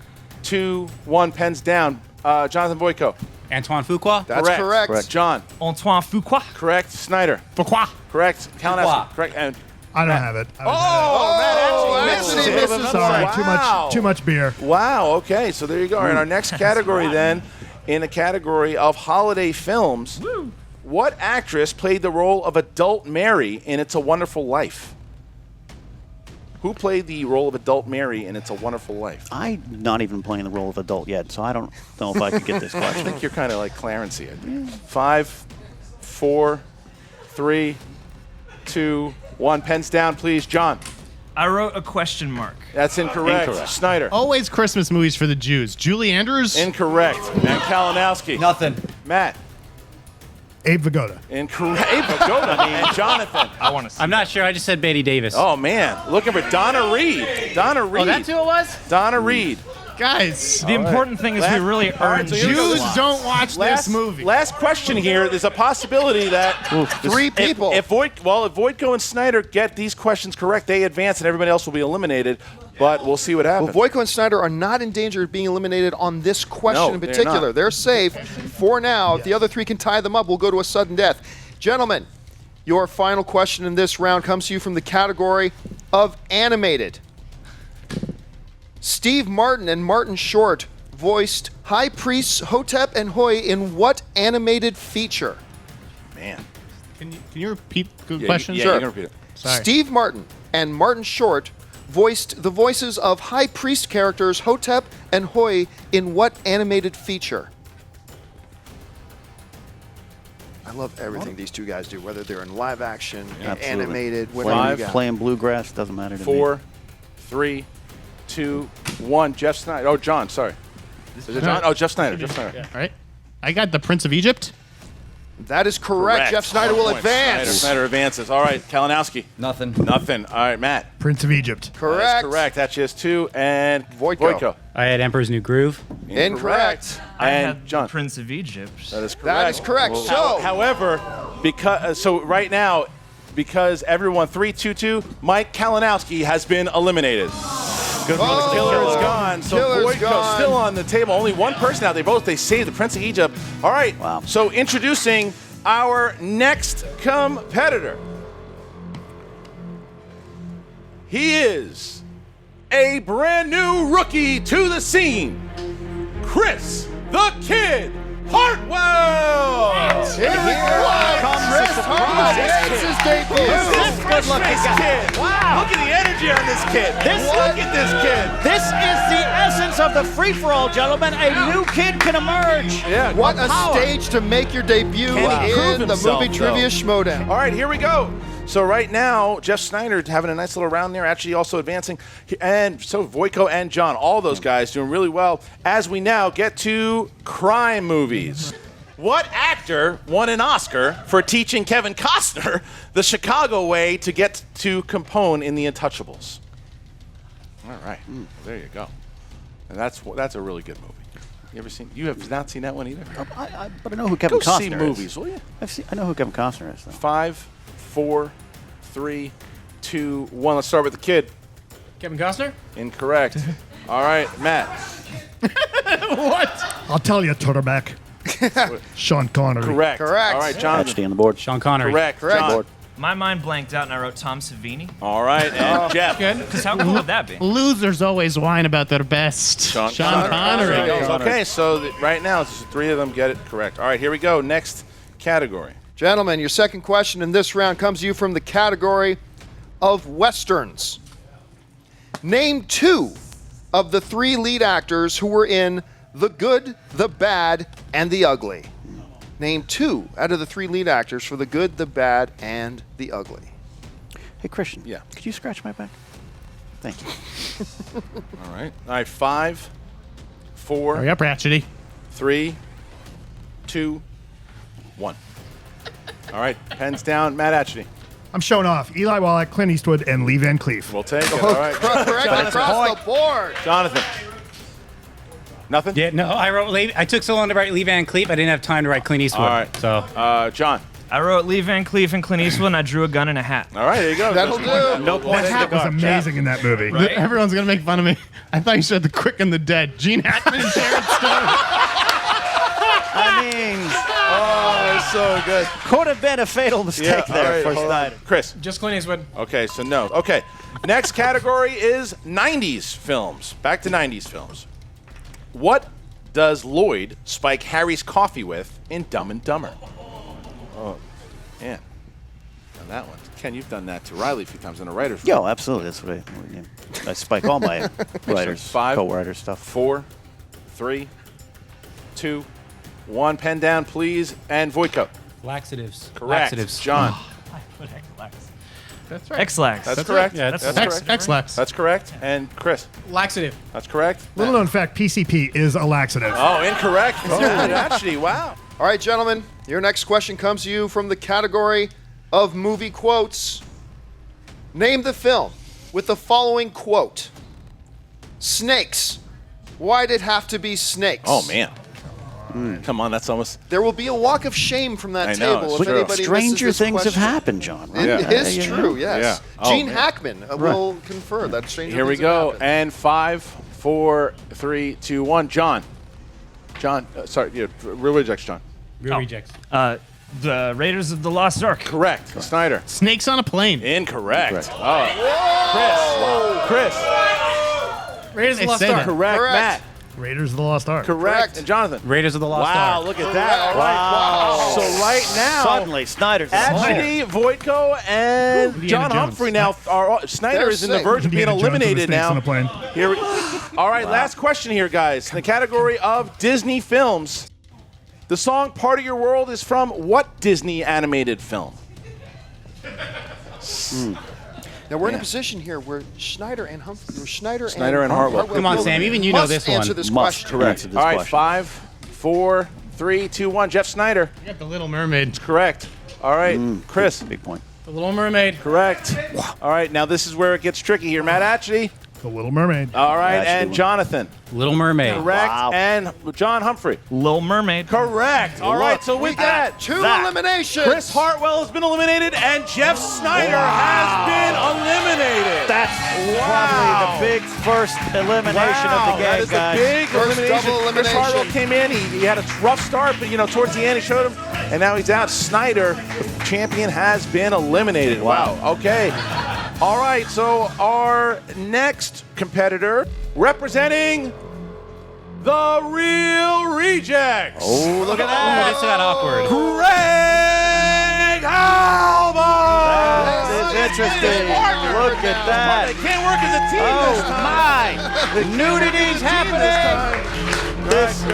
2, 1. Pens down. Jonathan Voico. Antoine Fuqua. That's correct. John. Antoine Fuqua. Correct. Snyder. Fuqua. Correct. Kalinowski. Correct. And I don't have it. Anthony misses Sorry, Wow. too much beer. Wow. Okay. So there you go. In our next category, then, in the category of holiday films, what actress played the role of adult Mary in It's a Wonderful Life? Who played the role of adult Mary in It's a Wonderful Life? I'm not even playing the role of adult yet, so I don't know if I could get this I question. think you're kind of like Clarence here. 5, 4, 3, 2, 1. Pens down, please. John. I wrote a question mark. That's incorrect. Snyder. Always Christmas movies for the Jews. Julie Andrews? Incorrect. And Kalinowski. Nothing. Matt. Abe Vigoda. Incorrect. Abe Vigoda. And Jonathan. I want to see. I'm not sure. I just said Betty Davis. Oh, man. Looking for Donna Reed. Donna Reed. Oh, that's who it was? Donna Reed. Guys, The important thing is we really earned so here we go. Jews don't watch this movie. Last question here. There's a possibility that Three people. If Voico and Snyder get these questions correct, they advance and everybody else will be eliminated. But we'll see what happens. Well, Voico and Snyder are not in danger of being eliminated on this question No, in they're particular. not. They're safe for now. If the other three can tie them up, we'll go to a sudden death. Gentlemen, your final question in this round comes to you from the category of animated. Steve Martin and Martin Short voiced High Priests Hotep and Hoy in what animated feature? Man. Can you repeat the Yeah, question? Yeah, Sure. you can repeat it. Sorry. Steve Martin and Martin Short voiced the voices of High Priest characters Hotep and Hoy in what animated feature? I love everything these two guys do, whether they're in live action, Absolutely. animated, whatever you got. Playing bluegrass doesn't matter to me. 4, 3, 2, 1. Jeff Snyder. Oh, John. Sorry. Is it John? Oh, Jeff Snyder. Jeff Snyder. Yeah. All right. I got the Prince of Egypt. That is correct. Jeff Snyder will advance. Snyder advances. All right, Kalinowski. Nothing. Nothing. All right, Matt. Prince of Egypt. Correct. That's correct. That's just 2. And Voico. I had Emperor's New Groove. Incorrect. I And had John. Prince of Egypt. That is correct. That is correct. So, However, because right now, because everyone 3-2-2, Mike Kalinowski has been eliminated. Good for the killer is gone. So Killer's Voico gone. still on the table. Only one person out. They saved the Prince of Egypt. All right. Wow. So introducing our next competitor. He is a brand new rookie to the scene. Chris the Kid Hartwell! Here we go. Chris Hartwell makes his debut. This good-looking guy. Wow. Look at the energy on this kid. Look at this kid. This is the essence of the free-for-all, gentlemen. A new kid can emerge. Yeah. What a stage to make your debut in the Movie Trivia Schmoedown. All right, here we go. So right now, Jeff Snyder having a nice little round there, actually also advancing. And so Voico and John, all those guys doing really well as we now get to crime movies. What actor won an Oscar for teaching Kevin Costner the Chicago way to get to Capone in The Untouchables? All right, there you go. And that's a really good movie. You ever seen? You have not seen that one either. But I know who Kevin Costner is. Go see movies, will you? I know who Kevin Costner is, though. 5, 4, 3, 2, 1. Let's start with the kid. Kevin Costner? Incorrect. All right, Matt. What? I'll tell you, Turtleback. Sean Connery. Correct. All right, Jonathan. Actually on the board. Sean Connery. Correct. John. My mind blanked out and I wrote Tom Savini. All right, and Jeff. Good. Because how cool would that be? Losers always whine about their best. Sean Connery. Okay, so right now, three of them get it correct. All right, here we go. Next category. Gentlemen, your second question in this round comes to you from the category of Westerns. Name 2 of the 3 lead actors who were in The Good, the Bad, and the Ugly. Name 2 out of the 3 lead actors for The Good, the Bad, and the Ugly. Hey, Christian. Yeah. Could you scratch my back? Thank you. All right, 5, 4. Hurry up, Ratchety. 3, 2, 1. All right, pens down. Matt Atchity. I'm showing off. Eli Wallach, Clint Eastwood, and Lee Van Cleef. We'll take it. All right. Correct across the board. Jonathan. Nothing? Yeah, no, I took so long to write Lee Van Cleef, I didn't have time to write Clint Eastwood. All right. So, John. I wrote Lee Van Cleef and Clint Eastwood, and I drew a gun and a hat. All right, there you go. That'll do. No point. That hat was amazing in that movie. Right? Everyone's going to make fun of me. I thought you said The Quick and the Dead. Gene Hackman and Sharon Stone. I mean, it's so good. could have been a fatal mistake there for Snyder. Chris. Just Clint Eastwood. Okay, so no. Okay, next category is 90s films. Back to 90s films. What does Loyd spike Harry's coffee with in Dumb and Dumber? Oh, man. On that one. Ken, you've done that to Riley a few times in a writer's room. Yo, absolutely. That's what I spike all my writers, 5, co-writer stuff. 4, 3, 2, 1. Pen down, please. And Voico. laxatives. Correct. Laxatives. John. That's right. X-Lax. That's correct. Yeah, that's correct. X-Lax. That's correct. And Chris. Laxative. That's correct. Little known fact, PCP is a laxative. Oh, incorrect. Actually, wow. All right, gentlemen, your next question comes to you from the category of movie quotes. Name the film with the following quote. Snakes. Why'd it have to be snakes? Oh, man. Come on, that's almost... There will be a walk of shame from that I know, table it's if true. anybody Stranger misses this things have question. happened, John. Right? It is true, yes. Yeah. Oh, Gene man. Hackman will confer that stranger Here we things have go. happened. And 5, 4, 3, 2, 1. John. Sorry, real rejects, John. Real rejects. The Raiders of the Lost Ark. Correct. Snyder. Snakes on a plane. Incorrect. Oh. Chris. Raiders of the Lost said Ark. that. Correct. Correct. Matt. Raiders of the Lost Ark. Correct. And Jonathan. Raiders of the Lost Wow, Ark. look at that. All right. Wow. So right now, Suddenly, Snyder's Atchity, Voico, and Indiana John Jones. Humphrey now are Snyder They're is in the safe. verge of being Indiana Jones and the eliminated snakes now. on a plane. Here all right, last question here, guys. In the category of Disney films, the song Part of Your World is from what Disney animated film? Now we're in a position here where Snyder and Schneider and Hartwell. Come on, Sam, even you know must this one. answer this Must question. correct. All right, 5, 4, 3, 2, 1. Jeff Snyder. You got The Little Mermaid. Correct. All right, Chris. Big point. The Little Mermaid. Correct. All right, now this is where it gets tricky here. Matt Atchity. The Little Mermaid. All right, Atchity and won. Jonathan. Little Mermaid. Correct. Wow. And John Humphrey. Little Mermaid. Correct. All right, so with that, Two eliminations. Chris Hartwell has been eliminated, and Jeff Snyder has been eliminated. That's probably the big first elimination of the game, that is guys. a big First elimination. double Chris elimination. Hartwell came in. He had a rough start, but towards the end he showed him, and now he's out. Snyder, the champion, has been eliminated. Wow. Okay. All right. So our next competitor, representing the real rejects. Oh, look at that. This got awkward. Greg Alba. This is interesting. Look at that. They can't work as a team this time. My, the nudity's happening. This is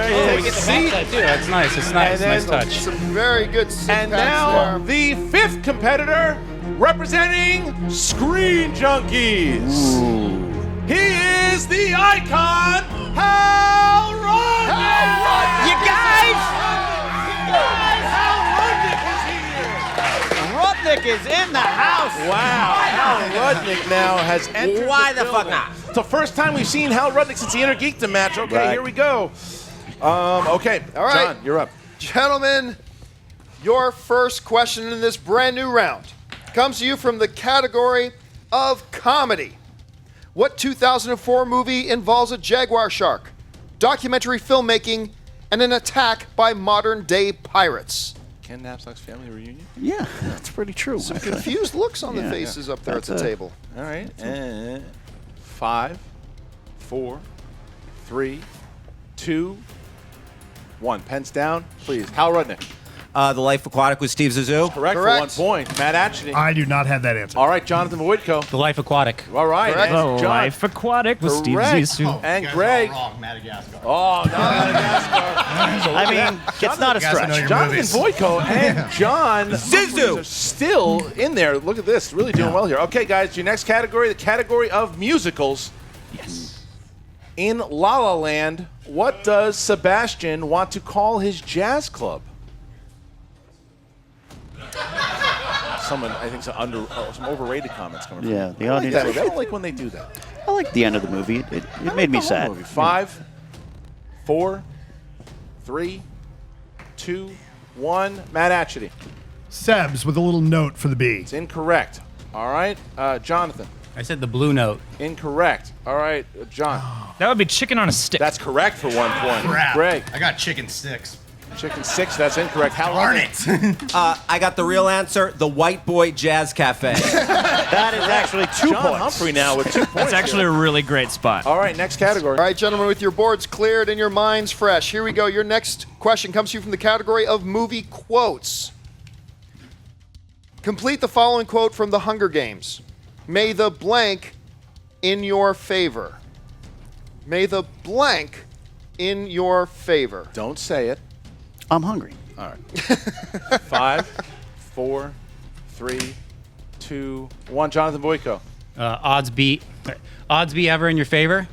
That's nice. It's nice. Nice touch. Some very good And now the fifth competitor representing Screen Junkies. He is the icon, Hal Rudnick. You guys! Hal Rudnick is here. Rudnick is in the house. Wow. Hal Rudnick now has entered Why the the fuck building. not? It's the first time we've seen Hal Rudnick since the Inner Geekdom match. Okay, Right. here we go. Okay, All right. John, you're up. Gentlemen, your first question in this brand new round comes to you from the category of comedy. What 2004 movie involves a jaguar shark, documentary filmmaking, and an attack by modern-day pirates? Ken Knapsack's family reunion? Yeah, that's pretty true. Some confused looks on the faces up there at the table. All right. And 5, 4, 3, 2, 1. Pens down, please. Hal Rudnick. The Life Aquatic with Steve Zissou. Correct for 1 point. Matt Atchity. I do not have that answer. All right, Jonathan Voitko. The Life Aquatic. All right. Correct. And The John. Life Aquatic with Steve Correct. Zissou. And Greg. Madagascar. Oh, not Madagascar. So look I at mean, that. it's not a You guys know stretch. your Jonathan movies. Voitko and John Zissou. are still in there. Look at this. Really doing well here. Okay, guys, your next category, the category of musicals. Yes. In La La Land, what does Sebastian want to call his jazz club? Someone, I think, some overrated comments coming from Yeah, you. the I like audience- that. I don't like when they do that. I like the end of the movie. It made me The whole sad. movie. 5, 4, 3, 2, 1. Matt Atchity. Sebs with a little note for the B. It's incorrect. All right, Jonathan. I said the Blue Note. Incorrect. All right, John. That would be chicken on a stick. That's correct for 1 point. Crap. Greg. I got chicken sticks. Chicken 6, that's incorrect. How Darn it. I got the real answer. The White Boy Jazz Cafe. That is actually 2 John points. Humphrey now with 2 points. That's actually a really great spot. All right, next category. All right, gentlemen, with your boards cleared and your minds fresh, here we go. Your next question comes to you from the category of movie quotes. Complete the following quote from The Hunger Games. May the blank in your favor. May the blank in your favor. Don't say it. I'm hungry. All right. 5, 4, 3, 2, 1. Jonathan Voitko. Odds be ever in your favor.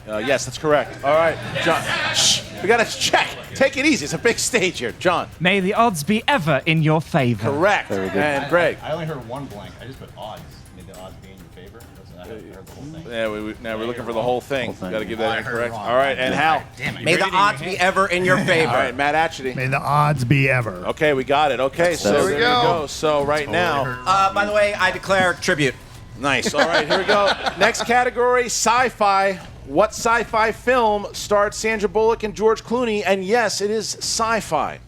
Yes, that's correct. All right, John. Shh. We got to check. Take it easy. It's a big stage here. John. May the odds be ever in your favor. Correct. And Greg. I only heard one blank. I just put odds. May the odds be in your favor. I heard the whole thing. Yeah, now we're looking for the whole thing. Got to give Oh, that I heard incorrect. wrong. All right, and Hal. Damn it. May the odds be ever in your favor. All right, Matt Atchity. May the odds be ever. Okay, we got it. Okay, so There we there you go. go. So right now, By the way, I declare tribute. nice. All right, here we go. Next category, sci-fi. What sci-fi film starred Sandra Bullock and George Clooney? And yes, it is sci-fi.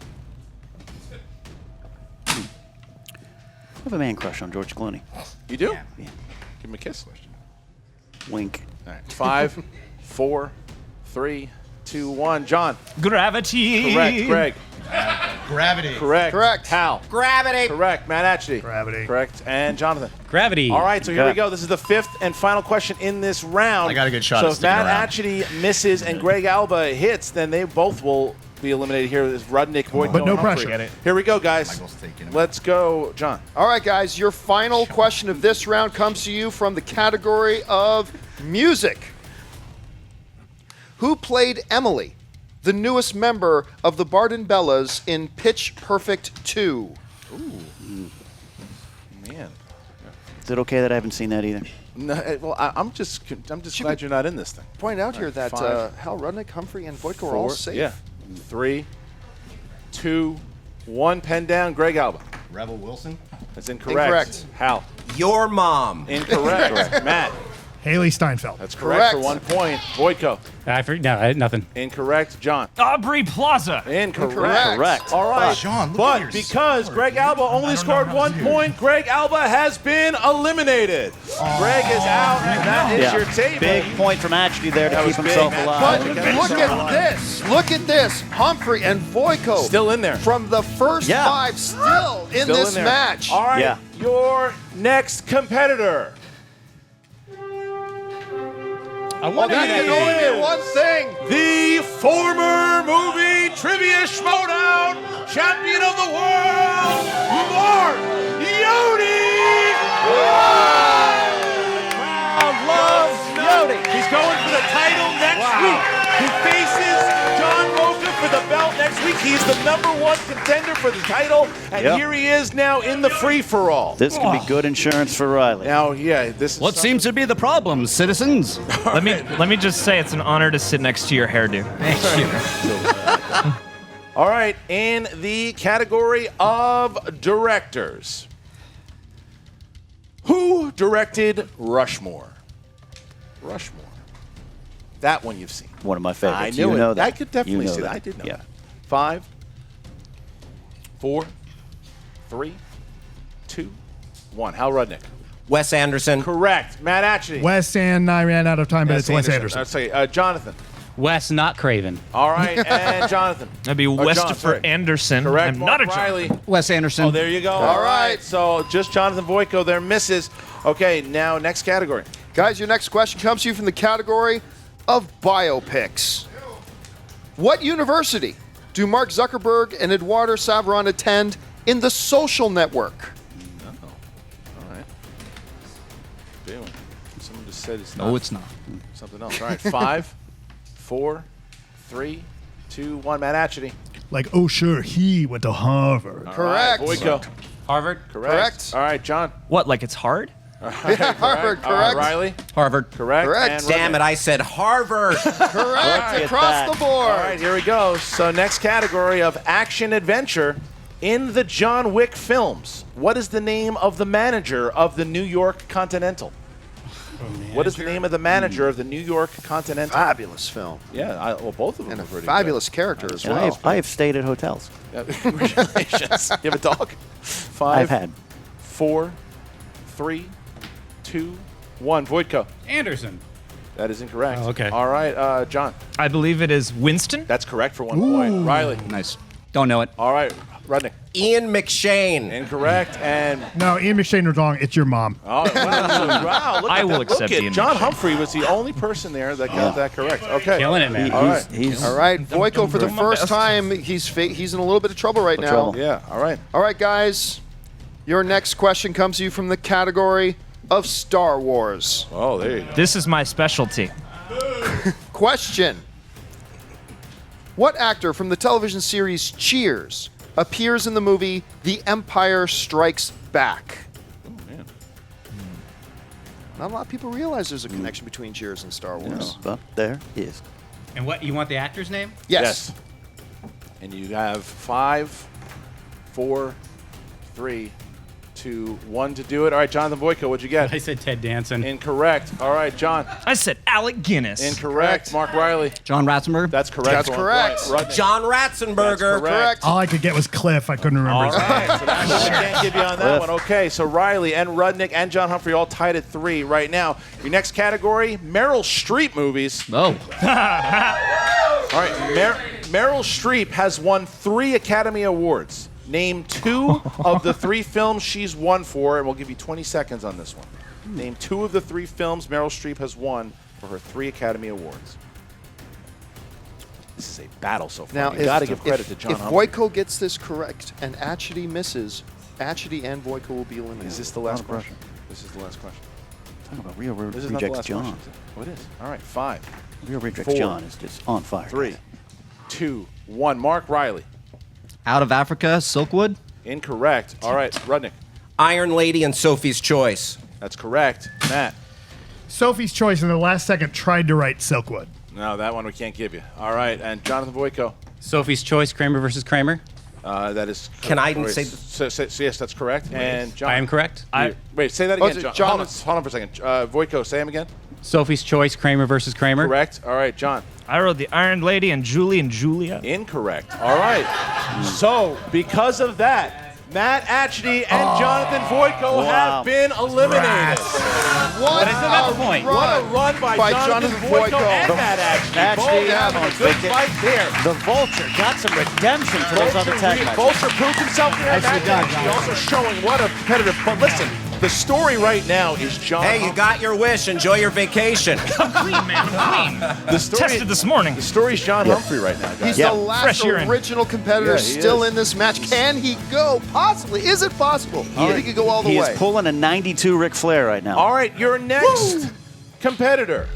I have a man crush on George Clooney. You do? Yeah. Give him a kiss. Wink. All right, 5, 4, 3, 2, 1. John. Gravity. Correct. Greg. Gravity. Correct. Correct. Hal. Gravity. Correct. Matt Atchity. Gravity. Correct. And Jonathan. Gravity. All right, so here we Okay. go. This is the 5th and final question in this round. I got a good shot So at if sticking Matt around. Atchity misses and Greg Alba hits, then they both will be eliminated here. This Rudnick, Voitko, But no and Humphrey. pressure. Get it. Here we go, guys. Michael's taking him. Let's go, John. All right, guys, your final question of this round comes to you from the category of music. Who played Emily, the newest member of the Barden Bellas in Pitch Perfect 2? Man. Is it okay that I haven't seen that either? No, well, I'm just glad you're not in this thing. Point out here that 5, Hal Rudnick, Humphrey, and Voitko are 4, all safe. Yeah. 3, 2, 1. Pen down. Greg Alba. Rebel Wilson. That's incorrect. Incorrect. Hal. Your mom. Incorrect. Matt. Haley Steinfeld. That's correct for 1 point. Voitko. Nothing. Incorrect. John. Aubrey Plaza. Incorrect. Correct. All right. John, but because Greg Alba only scored 1 point, Greg Alba has been eliminated. Greg is out, and that is your table. Big point from Ashley there to keep himself alive. But look at this. Look at this. Humphrey and Voitko. Still in there. From the first 5, still in this there. match. All right. Your next competitor. I want that can only mean one thing. The former Movie Trivia Schmoedown champion of the world, Mark Yodi! The crowd loves Yodi. He's going for the title next week. He faces John Roca for the belt next week. He's the #1 contender for the title, and here he is now in the free-for-all. This could be good insurance for Riley. Now, this is What seems to be the problem, citizens? Let me just say it's an honor to sit next to your hairdo. Thank you. All right, in the category of directors, who directed Rushmore? Rushmore. That one you've seen. One of my favorites. I knew you it. know that. I could definitely see that. I did know that. 5, 4, 3, 2, 1. Hal Rudnick. Wes Anderson. Correct. Matt Atchity. Wes and I ran out of time, but it's Wes Anderson. I'd say Jonathan. Wes, not Craven. All right, and Jonathan. That'd be Westopher Anderson. Correct. I'm Mark not a Riley. Wes Anderson. Oh, there you go. All right, so just Jonathan Voitko there misses. Okay, now next category. Guys, your next question comes to you from the category of biopics. What university do Mark Zuckerberg and Eduardo Saveron attend in The Social Network? All right. Someone just said it's not. No, it's not. Something else. All right, 5, 4, 3, 2, 1. Matt Atchity. Like, oh, sure, he went to Harvard. Correct. Right, Voitko. Harvard. Correct. All right, John. What, like it's hard? Yeah, Harvard, correct. Riley. Harvard. Correct. Correct. And Damn it, I said Harvard. Correct. Across the board. All right, here we go. So next category of action adventure. In the John Wick films, what is the name of the manager of the New York Continental? What is the name of the manager of the New York Continental? Fabulous film. Yeah, well, both of them And a are pretty fabulous character as well. I have stayed at hotels. good. Congratulations. You have a dog? 5, I've had. 4, 3, 2, 1. Voitko. Anderson. That is incorrect. Oh, okay. All right, John. I believe it is Winston. That's correct for 1 point. Riley. Nice. Don't know it. All right, Rudnick. Ian McShane. Incorrect. And No, Ian McShane was wrong. It's your mom. wow, look I at will that. accept Look at Ian John McShane. Humphrey was the only person there that got that correct. Okay. Killing it, man. All right. All right, Voitko, for the first time, he's in a little bit of trouble right now. trouble. Yeah, all right. All right, guys. Your next question comes to you from the category of Star Wars. Oh, there you go. This is my specialty. Question. What actor from the television series Cheers appears in the movie The Empire Strikes Back? Oh, man. Not a lot of people realize there's a connection between Cheers and Star Wars. But there is. And what, you want the actor's name? Yes. And you have 5, 4, 3, 2, 1 to do it. All right, Jonathan Voitko, what'd you get? I said Ted Danson. Incorrect. All right, John. I said Alec Guinness. Incorrect. Mark Riley. John Ratzenberg. That's correct. That's correct. Right. John Ratzenberger. Correct. All I could get was Cliff. I couldn't remember All his name. right, so that's what we can't give you on that one. Okay, so Riley and Rudnick and John Humphrey all tied at 3 right now. Your next category, Meryl Streep movies. Oh. All right, Meryl Streep has won 3 Academy Awards. Name 2 of the 3 films she's won for, and we'll give you 20 seconds on this one. Name 2 of the 3 films Meryl Streep has won for her 3 Academy Awards. This is a battle so far. Now, You got to give credit to John If Humphrey. Voitko gets this correct and Atchity misses, Atchity and Voitko will be eliminated. Is this the last question? This is the last question. Talking about Real This is not the Rejects last John. question. Oh, it is. All right, 5, Real Rejects 4, John is just on fire. 3, 2, 1. Mark Riley. Out of Africa, Silkwood. Incorrect. All right, Rudnick. Iron Lady and Sophie's Choice. That's correct. Matt. Sophie's Choice in the last second tried to write Silkwood. No, that one we can't give you. All right, and Jonathan Voitko. Sophie's Choice, Kramer versus Kramer. That is. Can I correct. say? So, yes, that's correct. And John. I am correct. Wait, say that Oh, again, is it John. John? Hold on for a second. Voitko, say him again. Sophie's Choice, Kramer versus Kramer. Correct. All right, John. I wrote The Iron Lady and Julie and Julia. Incorrect. All right. So, because of that, Matt Atchity and Jonathan Voitko have been eliminated. What a point. What a run by Jonathan Voitko and Matt Atchity. Both having a good fight there. The Vulture got some redemption for those other tag matches. Vulture proved himself there. Matt Atchity also showing what a competitive. But listen, the story right now is John. Hey, you got your wish. Enjoy your vacation. I'm clean, man. I'm clean. The story, Tested this morning. The story is John Humphrey right now, guys. He's the last original competitor still in this match. Can he go? Possibly. Is it possible? He could go all the way. He is pulling a 92 Ric Flair right now. All right, your next competitor.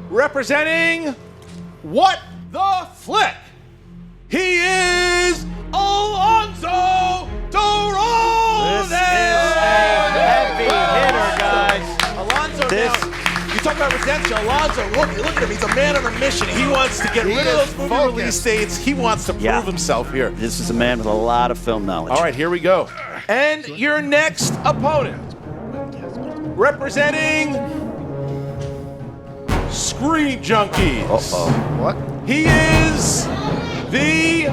Representing What the Flick? He is Alonzo Dorone. This is a heavy hitter, guys. Alonzo, now, you talk about redemption. Alonzo, look at him. He's a man on a mission. He wants to get rid of those movie release dates. He wants to prove himself here. This is a man with a lot of film knowledge. All right, here we go. And your next opponent, representing Screen Junkies. What? He is the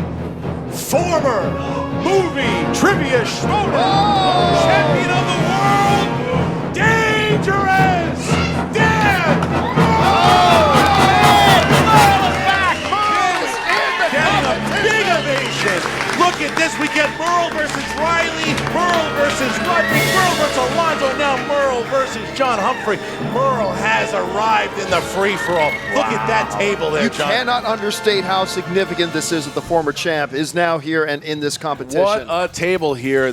former Movie Trivia Schmoedown champion of the world, Dangerous Dan! Getting a big ovation. Look at this. We get Meryl versus Riley, Meryl versus Rudnick, Meryl versus Alonzo, and now Meryl versus John Humphrey. Meryl has arrived in the free-for-all. Look at that table there, John. You cannot understate how significant this is that the former champ is now here and in this competition. What a table here.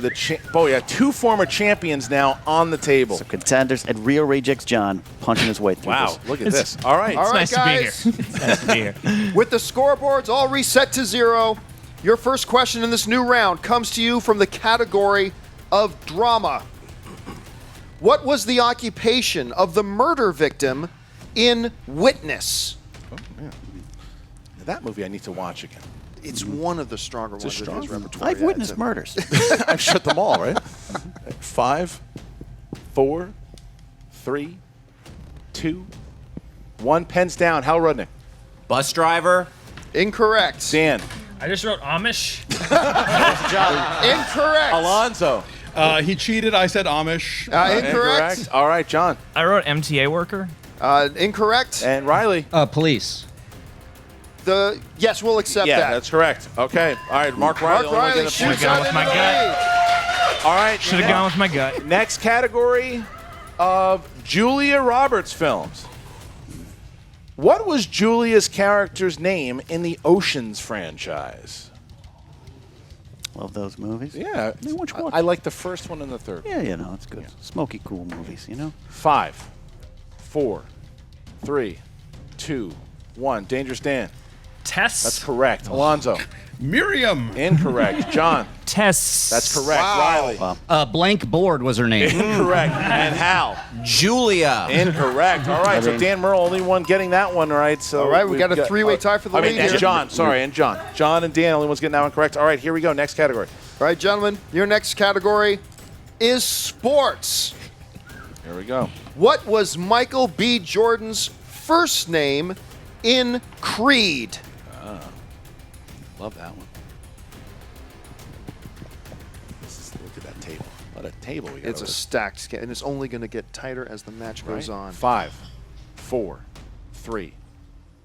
Two former champions now on the table. So contenders and Real Rejects John punching his way through Wow, this. look at this. All right. All right, Nice guys. to be here. It's nice to be here. With the scoreboards all reset to 0, your first question in this new round comes to you from the category of drama. What was the occupation of the murder victim in Witness? Oh, yeah. That movie I need to watch again. It's one of the stronger ones in his repertoire. I've witnessed murders. I've shut them all, right? 5, 4, 3, 2, 1. Pens down. Hal Rudnick. Bus driver. Incorrect. Dan. I just wrote Amish. Incorrect. Alonzo. He cheated. I said Amish. Incorrect. All right, John. I wrote MTA worker. Incorrect. And Riley. Police. Yes, we'll accept that. Yeah, that's correct. Okay. All right, Mark Riley. Mark Riley shoots out with into my the gut. lead. All right. Should have gone with my gut. Next category of Julia Roberts films. What was Julia's character's name in the Oceans franchise? Love those movies. Yeah. Which one? I like the first one and the third. Yeah, you know, it's good. Smoky, cool movies, you know? 5, 4, 3, 2, 1. Dangerous Dan. Tess. That's correct. Alonzo. Miriam. Incorrect. John. Tess. That's correct. Riley. Blank Board was her name. Incorrect. And Hal. Julia. Incorrect. All right, so Dan Meryl, only one getting that one right. So all right, we got a three-way tie for the lead and here. John, sorry, and John. John and Dan, only one's getting that one correct. All right, here we go. Next category. All right, gentlemen, your next category is sports. Here we go. What was Michael B. Jordan's first name in Creed? Love that one. Look at that table. What a table we got. It's a stacked scale, and it's only going to get tighter as the match goes on. 5, 4, 3,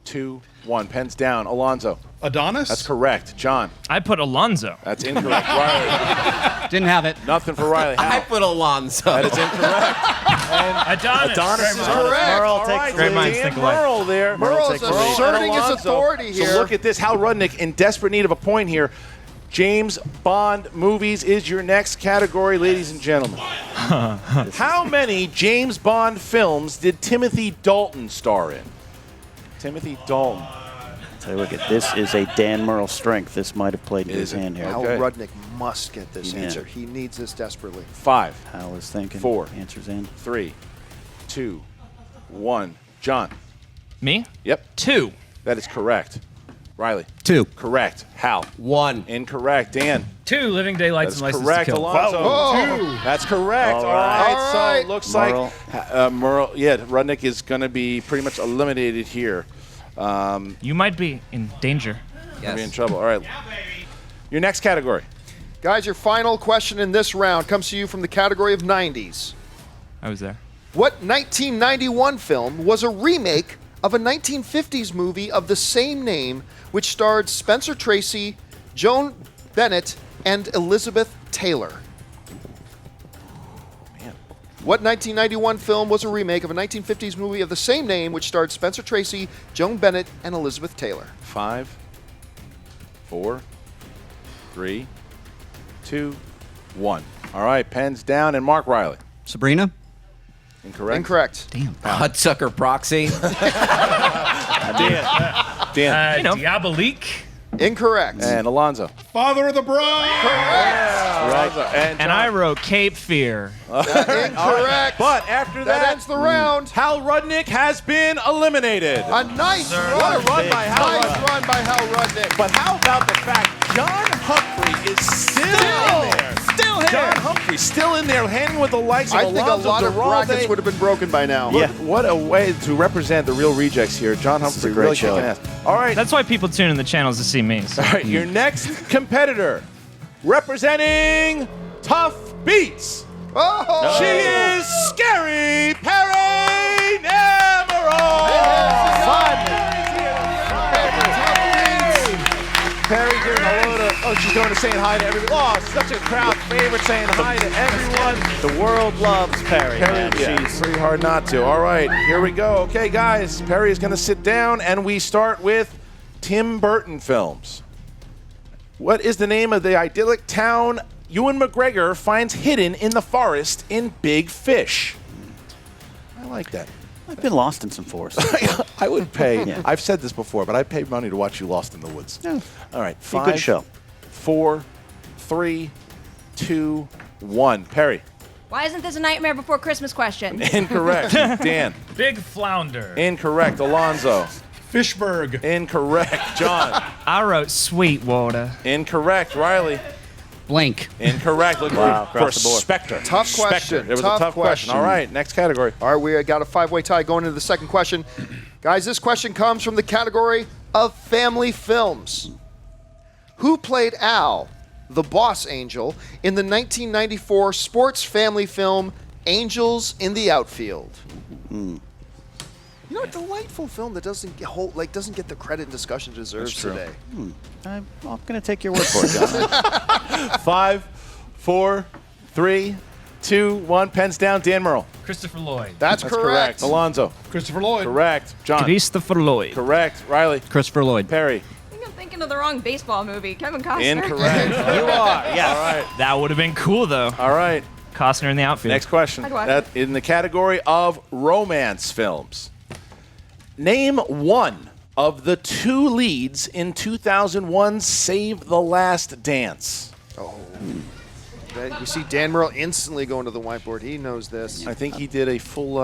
2, 1. Pens down. Alonzo. Adonis? That's correct. John. I put Alonzo. That's incorrect. Riley. Didn't have it. Nothing for Riley. I put Alonzo. That is incorrect. And Adonis. is correct. Merle takes Great minds Dan think alike. Merle there. Merle is asserting his authority here. So look at this. Hal Rudnick in desperate need of a point here. James Bond movies is your next category, ladies and gentlemen. How many James Bond films did Timothy Dalton star in? Timothy Dalton. So look at this is a Dan Merle strength. This might have played in his hand here. Hal Rudnick must get this Yeah. answer. He needs this desperately. 5. Hal is thinking. 4. Answers in. 3, 2, 1. John. Me? Yep. 2. That is correct. Riley. 2. Correct. Hal. 1. Incorrect. Dan. 2 Living Daylights and That's License correct. to Kill. Alonzo. Whoa. 2. That's correct. All All right. right. So it looks Meryl. like Meryl. Yeah, Rudnick is going to be pretty much eliminated here. You might be in danger. You'll be in trouble. All right. Your next category. Guys, your final question in this round comes to you from the category of 90s. I was there. What 1991 film was a remake of a 1950s movie of the same name, which starred Spencer Tracy, Joan Bennett, and Elizabeth Taylor? Man. What 1991 film was a remake of a 1950s movie of the same name, which starred Spencer Tracy, Joan Bennett, and Elizabeth Taylor? 5, 4, 3, 2, 1. All right. Pens down and Mark Riley. Sabrina? Incorrect. Incorrect. Damn. Hudsucker Proxy. Dan. Diabolique. Incorrect. And Alonzo. Father of the Bride. Alonzo. And I wrote Cape Fear. Incorrect. But after that ends the round. Hal Rudnick has been eliminated. A nice run. What a run by Hal Nice Rudnick. run by Hal Rudnick. But how about the fact John Humphrey is still in there? Still here. John Humphrey still in there, hanging with the likes of I think a Alonzo lot of Duralde. brackets would have been broken by now. What a way to represent the real rejects here. John Humphrey really kicking ass. All right. That's why people tune in the channels to see me. So. All right, your next competitor, representing Tough Beats. Oh! She is Scary Perry Emerald. Perry doing a load of, she's going to saying hi to everyone. Oh, such a crowd favorite, saying hi to everyone. The world loves Perry. Man. Yeah, She's pretty hard not to. All right, here we go. Okay, guys, Perry is going to sit down, and we start with Tim Burton films. What is the name of the idyllic town Ewan McGregor finds hidden in the forest in Big Fish? I like that. I've been lost in some forests. I would pay. Yeah. I've said this before, but I'd pay money to watch you Lost in the Woods. Yeah. All right, Be a good 5, show. 4, 3, 2, 1. Perry. Why isn't this a Nightmare Before Christmas question? Incorrect. Dan. Big Flounder. Incorrect. Alonzo. Fishburg. Incorrect. John. I wrote Sweetwater. Incorrect. Riley. Blank. Incorrect. Looking Wow, for across the board. Spectre. Tough question. Spectre. It was a tough question. All right, next category. All right, we got a 5-way tie going into the second question. Guys, this question comes from the category of family films. Who played Al, the boss angel, in the 1994 sports family film Angels in the Outfield? You know, a delightful film that doesn't get doesn't get the credit and discussion it deserves today. I'm going to take your word for it, John. 5, 4, 3, 2, 1. Pens down. Dan Meryl. Christopher Lloyd. That's correct. Alonzo. Christopher Lloyd. Correct. John. Christopher Lloyd. Correct. Riley. Christopher Lloyd. Perry. I think I'm thinking of the wrong baseball movie. Kevin Costner. Incorrect. You are, yes. All right. That would have been cool, though. All right. Costner in the outfield. Next question. I'd watch In the category of romance films. Name one of the 2 leads in 2001's Save the Last Dance. Oh. You see Dan Meryl instantly going to the whiteboard. He knows this. I think he did a full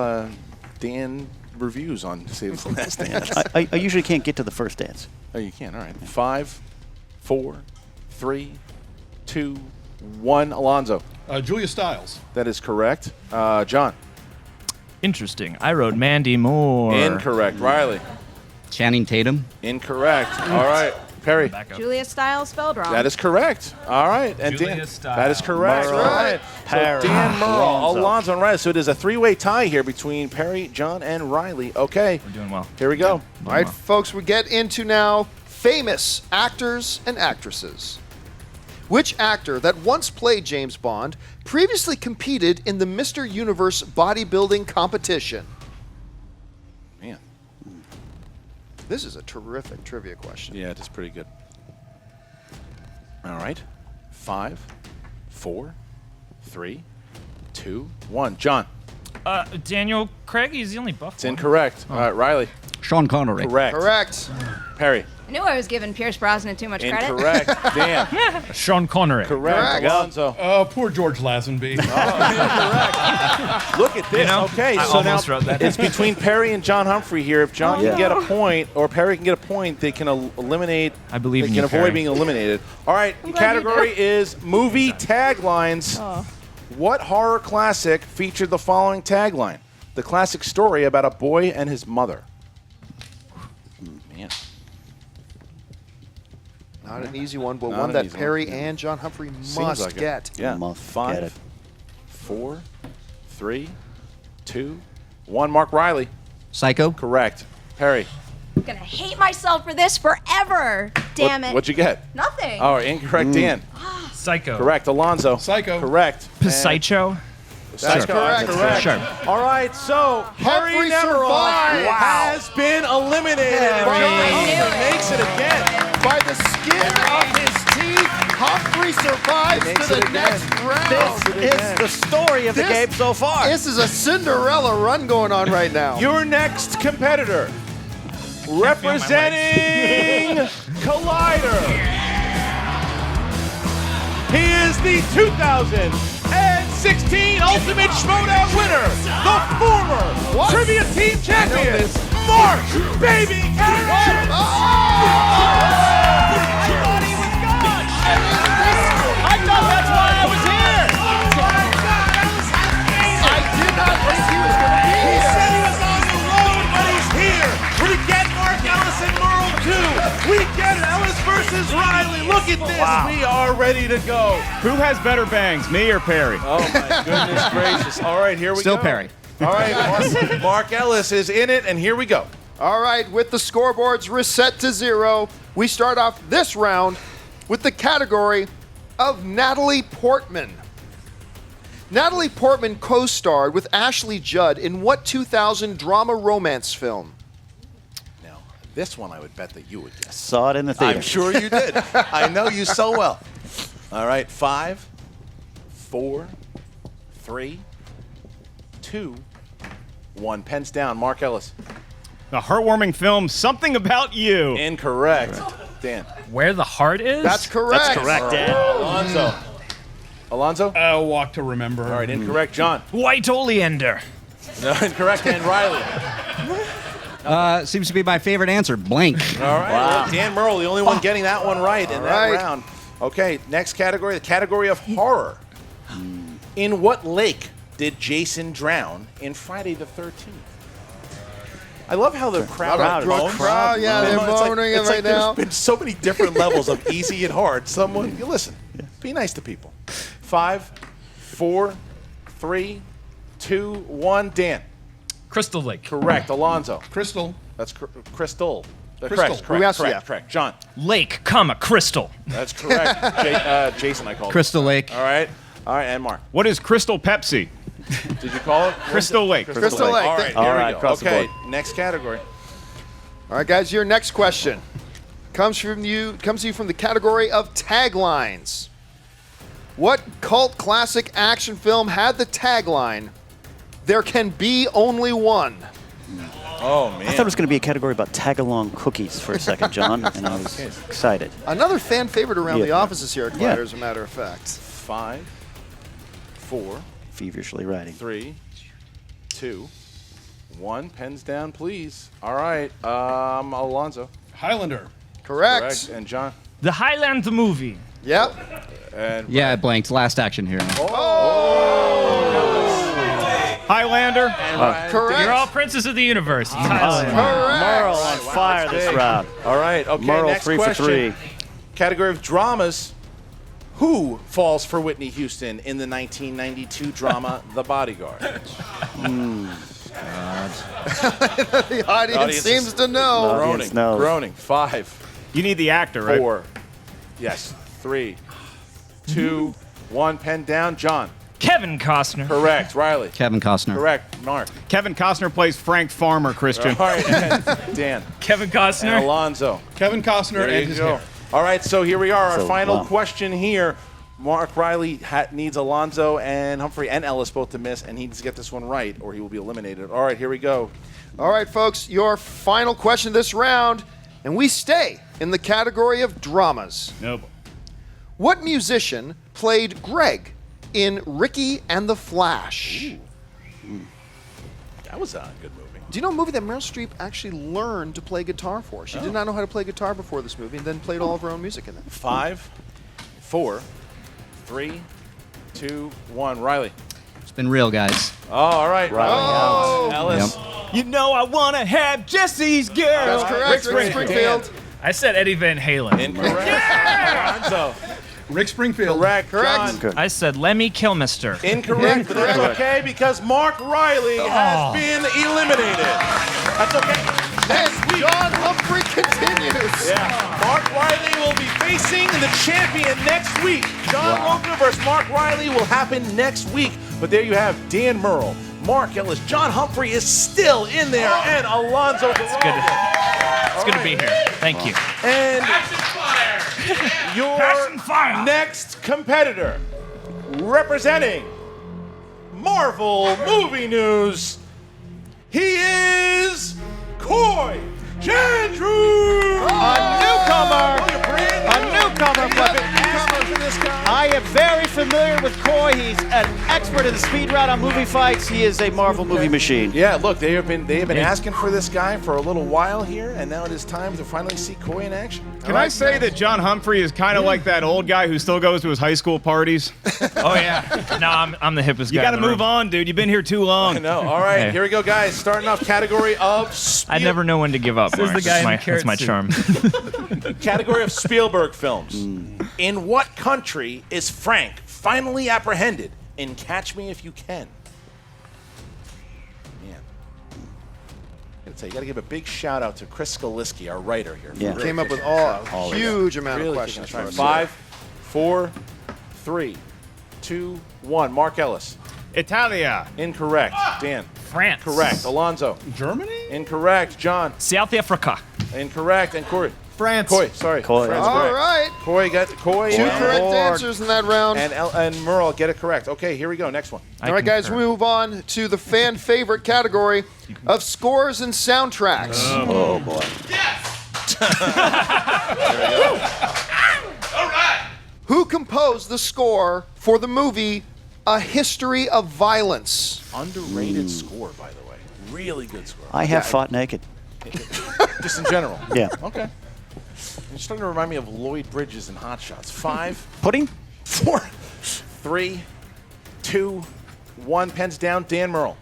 Dan reviews on Save the Last Dance. I usually can't get to the first dance. Oh, you can. All right. 5, 4, 3, 2, 1. Alonzo. Julia Stiles. That is correct. John. Interesting. I wrote Mandy Moore. Incorrect. Riley. Channing Tatum. Incorrect. All right. Perry. Julia Stiles spelled wrong. That is correct. All right. And Julia Dan. Stiles. That is correct. That's All right. right. So Dan Meryl, Alonzo, and Riley. So it is a 3-way tie here between Perry, John, and Riley. Okay. We're doing well. Here we go. All right, folks, we get into now famous actors and actresses. Which actor that once played James Bond previously competed in the Mr. Universe bodybuilding competition? Man. This is a terrific trivia question. Yeah, it is pretty good. All right. 5, 4, 3, 2, 1. John. Daniel Craig, he's the only buff It's one. incorrect. All right, Riley. Sean Connery. Correct. Correct. Perry. I knew I was giving Pierce Brosnan too much credit. Incorrect. Dan. Sean Connery. Correct. Alonzo. Poor George Lazenby. Look at this. You know, Okay, I so now almost wrote that. it's between Perry and John Humphrey here. If John can get a point or Perry can get a point, they can eliminate. I believe they in can you, avoid Perry. being eliminated. All right, the category is movie taglines. What horror classic featured the following tagline? The classic story about a boy and his mother. Man. Not an easy one, but Not one an that easy Perry one. and John Humphrey Seems must like it. get. Yeah. Must 5, get it. 4, 3, 2, 1. Mark Riley. Psycho. Correct. Perry. I'm gonna hate myself for this forever. Damn it. What'd you get? Nothing. Oh, incorrect, Dan. Psycho. Correct. Alonzo. Psycho. Correct. Psycho. That's correct. Sure. All right, so Harry Humphrey number survived. 5 has been eliminated. Humphrey makes it again. By the skin of his teeth, Humphrey survives Makes to the it again. next round. This is the story of the game so far. This is a Cinderella run going on right now. Your next competitor, representing Collider. He is the 2016 Ultimate Schmoedown winner, the former Trivia Team Champion, Mark Baby Carrot. I thought that's why I was here. I did not think he was going to be He here. said he was on the road, but he's here. We get Mark Ellis and Meryl too. We get Ellis versus Riley. Look at this. Wow. We are ready to go. Who has better bangs, me or Perry? Oh my goodness gracious. All right, here we Still go. Perry. All right, Mark Ellis is in it, and here we go. All right, with the scoreboards reset to 0, we start off this round with the category of Natalie Portman. Natalie Portman co-starred with Ashley Judd in what 2000 drama romance film? Now, this one I would bet that you would guess. Saw it in the theater. I'm sure you did. I know you so well. All right, 5, 4, 3, 2, 1. Pens down. Mark Ellis. The heartwarming film Something About You. Incorrect. Dan. Where the heart is? That's correct. That's correct, Dan. Alonzo. Alonzo? Walk to Remember. All right, incorrect. John. White Oleander. No, incorrect. And Riley. Seems to be my favorite answer. Blank. All right. Well, Dan Meryl, the only one getting that one right in that round. Okay, next category, the category of horror. In what lake did Jason drown in Friday the 13th? I love how the crowd Crowd, yeah, they're moaning it right now. There's been so many different levels of easy and hard. Someone, you listen, be nice to people. 5, 4, 3, 2, 1. Dan. Crystal Lake. Correct. Alonzo. Crystal. That's Crystal. Crystal. Correct. John. Lake, comma, crystal. That's correct. Jason, I called Crystal Lake. All right. And Mark. What is Crystal Pepsi? Did you call it? Crystal Lake. Crystal Lake. All right, here we go. Okay, next category. All right, guys, your next question comes to you from the category of taglines. What cult classic action film had the tagline, "There can be only one"? Oh, man. I thought it was going to be a category about tag-along cookies for a second, John, and I was excited. Another fan favorite around the Yeah. offices here at Collider, as a matter of fact. 5, 4, Feverishly writing. 3, 2, 1. Pens down, please. All right. Alonzo. Highlander. Correct. And John. The Highlander movie. Yep. And Yeah, I blanked. Last action here. Highlander. Correct. You're all princes of the universe. It's Highlander. Meryl on fire this round. All right. Okay, Meryl next 3 question. for 3. Category of dramas. Who falls for Whitney Houston in the 1992 drama The Bodyguard? The audience seems to know. Audience knows. Groaning. 5, You need the actor, right? 4. Yes. 3, 2, 1. Pen down. John. Kevin Costner. Correct. Riley. Kevin Costner. Correct. Mark. Kevin Costner plays Frank Farmer, Christian. All right. And Dan. Kevin Costner. And Alonzo. Kevin Costner There and you his go. hair. All right, so here we are. Our So, final wow. question here. Mark Riley needs Alonzo and Humphrey and Ellis both to miss, and he needs to get this one right, or he will be eliminated. All right, here we go. All right, folks, your final question this round, And we stay in the category of dramas. Nope. What musician played Greg in Ricky and the Flash? That was a good movie. Do you know a movie that Meryl Streep actually learned to play guitar for? She did not know how to play guitar before this movie and then played all of her own music in it. 5, 4, 3, 2, 1. Riley. It's been real, guys. Oh, all right. Riley. Ellis. You know I want to have Jesse's girl. That's correct. Rick Springfield. I said Eddie Van Halen. Incorrect. Lonzo. Rick Springfield. Correct. Correct. John. I said Lemmy Kilmister. Incorrect, but that's okay because Mark Riley has been eliminated. That's okay. And John Humphrey continues. Yeah. Mark Riley will be facing the champion next week. John Roker versus Mark Riley will happen next week. But there you have Dan Meryl, Mark Ellis, John Humphrey is still in there, and Alonzo. It's good. It's good to be here. Thank you. And your next competitor, representing Marvel Movie News, he is Coy Jandrew! A newcomer! I am very familiar with Coy. He's an expert in the speed route on movie fights. He is a Marvel movie machine. Yeah, look, they have been asking for this guy for a little while here, and now it is time to finally see Coy in action. Can I say that John Humphrey is kind of like that old guy who still goes to his high school parties? Oh, yeah. No, I'm the hippest guy. You got to in the move room. on, dude. You've been here too long. I know. All right, Hey. here we go, guys. Starting off category of I never know when to give up. Says Mark. the guy in the That's carrot my suit. charm. category of Spielberg films. In what country is Frank finally apprehended in Catch Me If You Can? Man. I gotta say, you gotta give a big shout out to Chris Skalicky, our writer here. Yeah. Really Came up with appreciate a huge amount Really of questions for taking us. the time. 5, 4, 3, 2, 1. Mark Ellis. Italia. Incorrect. Dan. France. Correct. Alonzo. Germany? Incorrect. John. South Africa. Incorrect. And Corey. France. Coy, sorry. Coy. France, All correct. right. Coy got Coy. Two and correct Lord. answers in that round. And Meryl, get it correct. Okay, here we go. Next one. All right, guys, we move on to the fan favorite category of scores and soundtracks. Oh, boy. Who composed the score for the movie A History of Violence? Underrated score, by the way. Really good score. I have fought naked. Just in general. Yeah. Okay. You're starting to remind me of Loyd Bridges in Hot Shots. 5, Pudding? 4, 3, 2, 1. Pens down. Dan Meryl.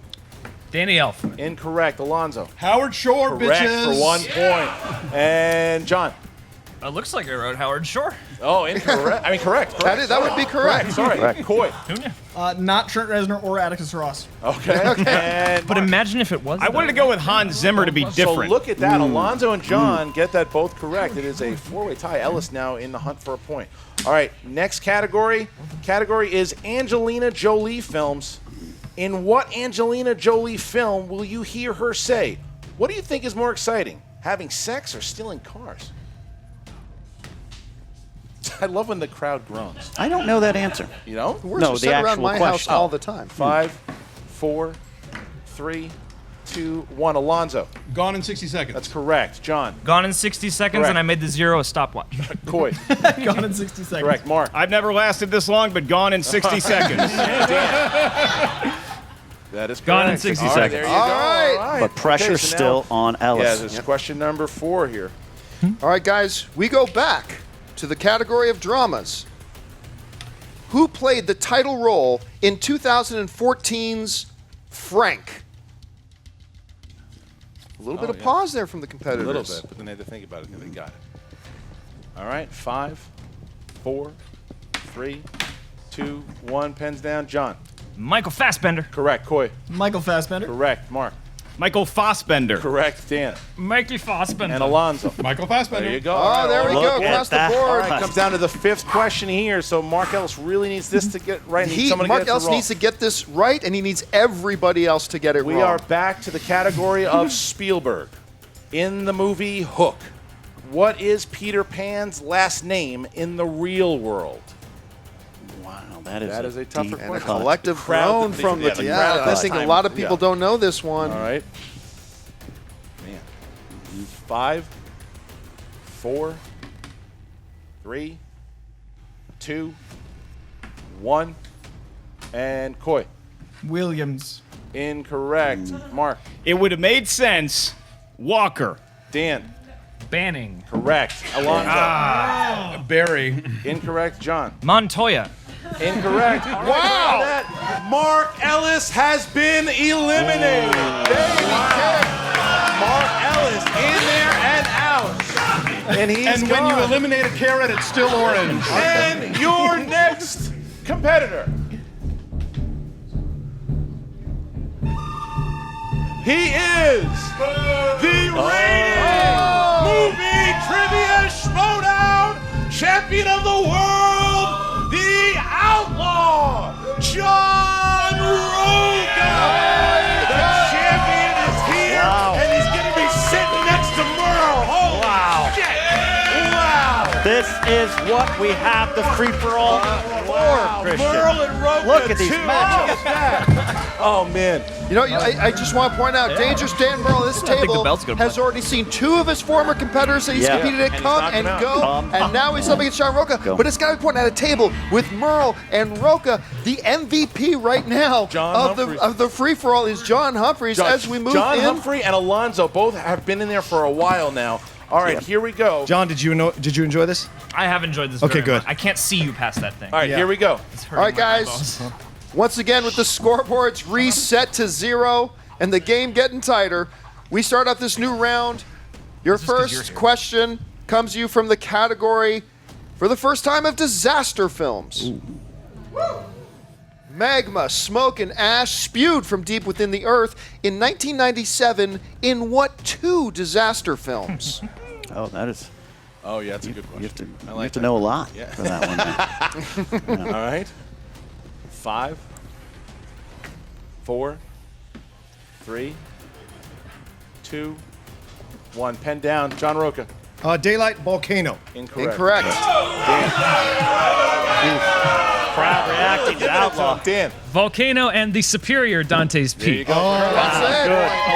Danny Elfman. Incorrect. Alonzo. Howard Shore, Correct bitches. for 1 point. And John. It looks like I wrote Howard Shore. Oh, incorrect. I mean, correct. That would be correct. Sorry. Coy. Not Trent Reznor or Atticus Ross. Okay. And But imagine if it was. I wanted to go with Hans Zimmer to be different. So look at that. Alonzo and John get that both correct. It is a 4-way tie. Ellis now in the hunt for a point. All right, next category. Category is Angelina Jolie films. In what Angelina Jolie film will you hear her say, "What do you think is more exciting, having sex or stealing cars?" I love when the crowd groans. I don't know that answer. You know? Words No, are the said around actual my question. house all the time. 5, 4, 3, 2, 1. Alonzo. Gone in 60 seconds. That's correct. John. Gone in 60 seconds, Correct. and I made the 0 a stopwatch. Coy. Gone in 60 seconds. Correct. Mark. I've never lasted this long, but gone in 60 seconds. That is correct. Gone in 60 All right, seconds. there you All go. right. All right. But pressure Okay, so now- still on Ellis. Yeah, this is question number 4 here. All right, guys, we go back to the category of dramas. Who played the title role in 2014's Frank? A little bit of pause there from the A competitors. little bit, but then they had to think about it and they got it. All right, 5, 4, 3, 2, 1. Pens down. John. Michael Fassbender. Correct. Coy. Michael Fassbender. Correct. Mark. Michael Fassbender. Correct. Dan. Mikey Fassbender. And Alonzo. Michael Fassbender. There you go. Oh, there we go, Look across at the that. board. All right, comes down to the 5th question here. So Mark Ellis really needs this to get right. Mark Ellis needs to get this right, and he needs everybody else to get it We wrong. are back to the category of Spielberg. In the movie Hook, what is Peter Pan's last name in the real world? Wow, that is a tougher deep And a question. collective crowd groan that from thinks- the yeah, the crowd I think a time. lot of people Yeah. don't know this one. All right. Man. 5, 4, 3, 2, 1. And Coy. Williams. Incorrect. Mark. It would have made sense. Walker. Dan. Banning. Correct. Alonzo. Barry. Incorrect. John. Montoya. Incorrect. Wow. Mark Ellis has been eliminated. Mark Ellis in there and out. And he's And when you eliminate a carrot, it's still orange. And your next competitor. He is the reigning Movie Trivia Schmoedown champion of the world, the outlaw, John Roca. The champion is here, and he's going to be sitting next to Meryl. Holy shit. Wow. This is what we have the free-for-all for, Christian. Meryl and Roca. Look at these matchups. Oh, man. You know, I just want to point out, Dangerous Dan Meryl, this table has already seen 2 of his former competitors that he's competed at come and go, and now he's up against John Roca. But it's got to be pointed at a table with Meryl and Roca. The MVP right now of the free-for-all is John Humphreys as we move John in. Humphrey and Alonzo both have been in there for a while now. All right, here we go. John, did you enjoy this? I have enjoyed this. Okay, very good. much. I can't see you past that thing. All right, here we go. All right, guys. Once again, with the scoreboards reset to 0 and the game getting tighter, we start off this new round. Your first question comes to you from the category, for the first time, of disaster films. Magma, smoke, and ash spewed from deep within the earth in 1997 in what 2 disaster films? Oh, that is. Oh, yeah, that's a good question. You have to know a lot for that one. All right. 5, 4, 3, 2, 1. Pen down. John Roca. Daylight Volcano. Incorrect. Crowd reacting to Outlaw. Dan. Volcano and the superior Dante's Peak. There you go. Good.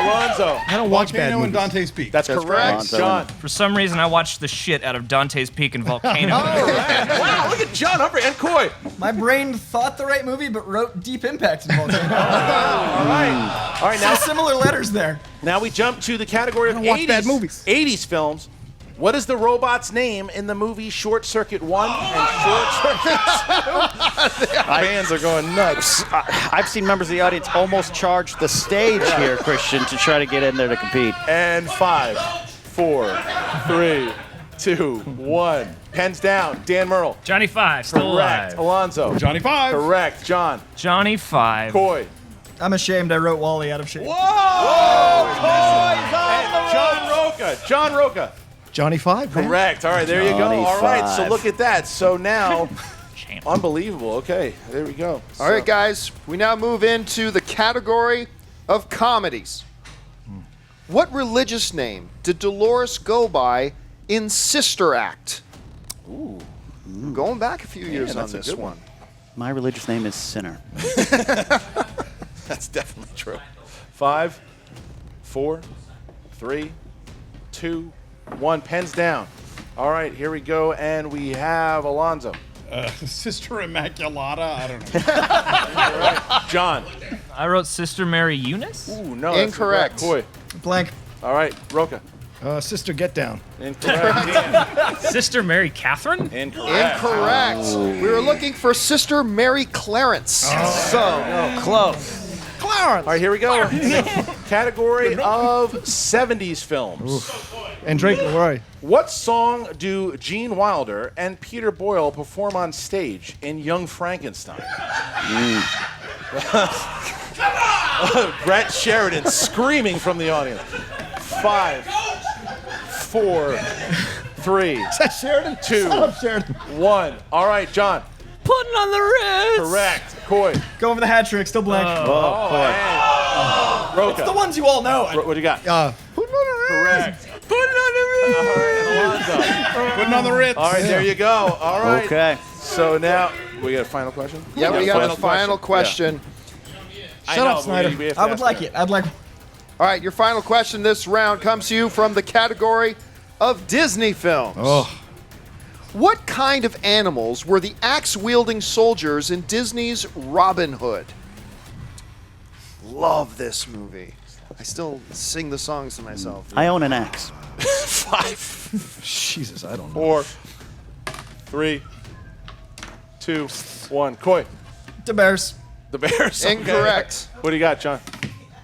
Alonzo. I don't watch bad Volcano and movies. Dante's Peak. That's correct. John. For some reason, I watched the shit out of Dante's Peak and Volcano. Wow, look at John Humphrey and Coy. My brain thought the right movie, but wrote Deep Impact in Volcano. All right. Now similar letters there. Now we jump to the category of I don't watch 80s, bad movies. 80s films. What is the robot's name in the movie Short Circuit 1 and Short Circuit 2? Fans are going nuts. I've seen members of the audience almost charge the stage here, Christian, to try to get in there to compete. And 5, 4, 3, 2, 1. Pens down. Dan Meryl. Johnny Five, still Correct. alive. Alonzo. Johnny Five. Correct. John. Johnny Five. Coy. I'm ashamed I wrote Wally out of shape. John Roca. Johnny Five. Man. Correct. All right, there you go. Johnny All right, so Five. look at that. So now, unbelievable. Okay, there we go. All right, guys, we now move into the category of comedies. What religious name did Dolores go by in Sister Act? Ooh. Going back a few years on that's a this good one. My religious name is Sinner. That's definitely true. 5, 4, 3, 2, 1. Pens down. All right, here we go, and we have Alonzo. Sister Immaculata. I don't know. All right, John. I wrote Sister Mary Eunice. Ooh, no, Incorrect. That's Coy. Blank. All right, Roca. Sister Get Down. Incorrect. Sister Mary Catherine. Incorrect. We were looking for Sister Mary Clarence. So close. Clarence. All right, here we go. Category of 70s films. And Drake, where are you? What song do Gene Wilder and Peter Boyle perform on stage in Young Frankenstein? Brett Sheridan screaming from the audience. 5, 4, 3, Is that Sheridan? 2, Shut up, Sheridan. 1. All right, John. Putting on the wrist. Correct. Coy. Going for the hat trick, still blank. Roca. It's the ones you all know. What do you got? Correct. Putting on the wrist. All right, Alonzo. Putting on the Ritz. All right, there you go. All right. Okay. So now, we got a final question? Yeah, we got a final question. Shut up, Snyder. I would like it. I'd like. All right, your final question this round comes to you from the category of Disney films. Oh. What kind of animals were the axe-wielding soldiers in Disney's Robin Hood? Love this movie. I still sing the songs to myself. I own an axe. 5. Jesus, I don't know. 4, 3, 2, 1. Coy. The Bears. The Bears. Okay. Incorrect. What do you got, John?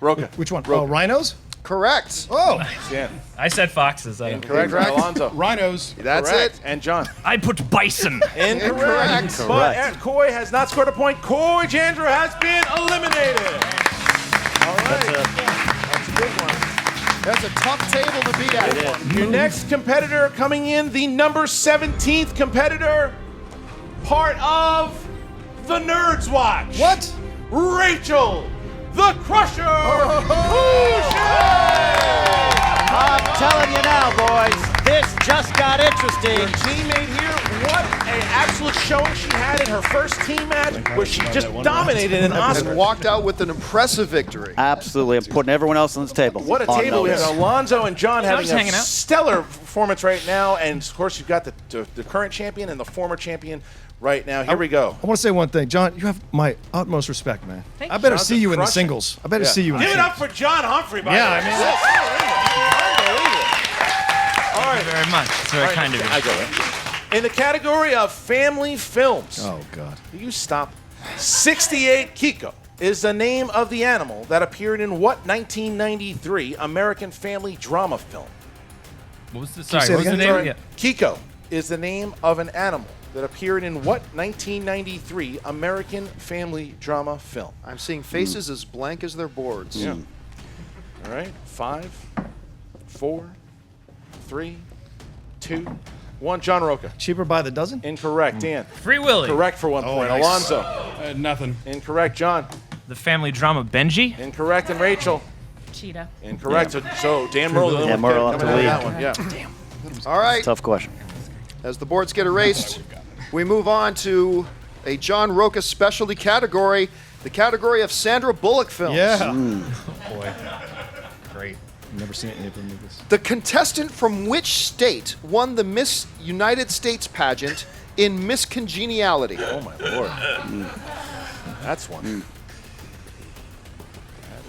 Roca. Which one? Roca. Oh, rhinos? Correct. Oh. Dan. I said foxes. Incorrect. Alonzo. Rhinos. That's Correct. it. And John. I put bison. Incorrect. But Coy has not scored a point. Coy Jandreau has been eliminated. All right. That's a big one. That's a tough table to beat at. Your next competitor coming in, the number 17th competitor, part of the Nerds Watch. What? Rachel, the Crusher. I'm telling you now, boys, this just got interesting. Your teammate here, what an absolute showing she had in her first team match, where she just dominated an Oscar. And walked out with an impressive victory. Absolutely. I'm putting everyone else on this table. What a table. We have Alonzo and John having a hanging out. stellar performance right now. And, of course, you've got the current champion and the former champion right now. Here we go. I want to say one thing. John, you have my utmost respect, man. I better see you in the singles. I better see you in the Give it singles. up for John Humphrey, by the way. I mean, All right. Thank you very much. It's very kind of you. I go in. In the category of family films. Oh, God. You stop. 68 Kiko is the name of the animal that appeared in what 1993 American family drama film? What was the, Can you sorry, say what was it the again? name? Sorry. Yeah. Kiko is the name of an animal that appeared in what 1993 American family drama film? I'm seeing faces as blank as their boards. Yeah. All right. 5, 4, 3, 2, 1. John Roca. Cheaper by the dozen? Incorrect. Dan. Free Willy. Correct for 1 point. nice. Alonzo. Nothing. Incorrect. John. The family drama Benji. Incorrect. And Rachel. Cheetah. Incorrect. So Dan Merle. Yeah, Merle up to lead. That one. Yeah. All right. Tough question. As the boards get erased, we move on to a John Roca specialty category, the category of Sandra Bullock films. Yeah. Boy. Great. Never seen any of the movies. The contestant from which state won the Miss United States pageant in Miss Congeniality? Oh, my Lord. That's one. That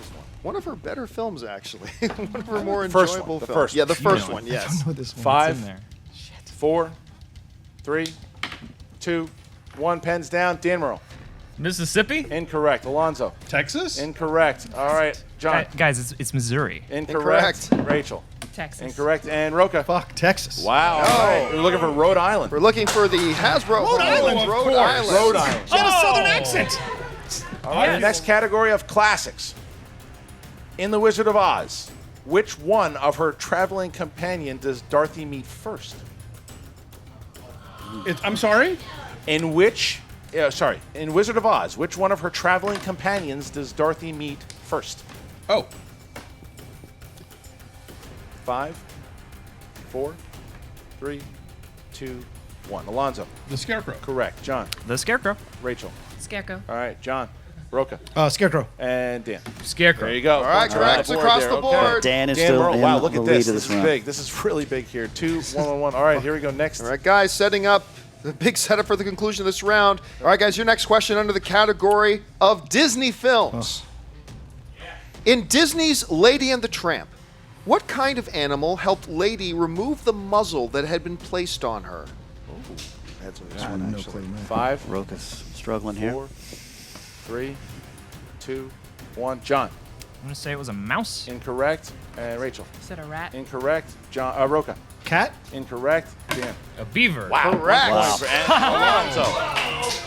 is one. One of her better films, actually. One of her more First enjoyable one, the films. first Yeah, one. the first one, yes. I don't know this one. 5, in there? 4, 3, 2, 1. Pens down. Dan Merle. Mississippi? Incorrect. Alonzo. Texas? Incorrect. All right. John. Guys, it's Missouri. Incorrect. Rachel. Texas. Incorrect. And Roca. Fuck, Texas. Wow. All right. We're looking for Rhode Island. We're looking for the Hasbro Home Alone of Rhode course. Island. Rhode Island. She had a southern accent. All right. The next category of classics. In The Wizard of Oz, which one of her traveling companion does Dorothy meet first? I'm sorry? In Wizard of Oz, which one of her traveling companions does Dorothy meet first? Oh. 5, 4, 3, 2, 1. Alonzo. The Scarecrow. Correct. John. The Scarecrow. Rachel. Scarecrow. All right. John. Roca. Scarecrow. And Dan. Scarecrow. There you go. All right, correct across the board. Dan is Dan still Merle. in Wow, look the at lead this. of This this is round. big. This is really big here. 2, 1, 1, 1. All right, here we go. Next. All right, guys, setting up the big setup for the conclusion of this round. All right, guys, your next question under the category of Disney films. In Disney's Lady and the Tramp, what kind of animal helped Lady remove the muzzle that had been placed on her? That's what this one, actually. 5. Roca's struggling here. 4, 3, 2, 1. John. I'm going to say it was a mouse. Incorrect. And Rachel. Is it a rat? Incorrect. John. Roca. Cat? Incorrect. Dan. A beaver. Wow. Correct. Wow.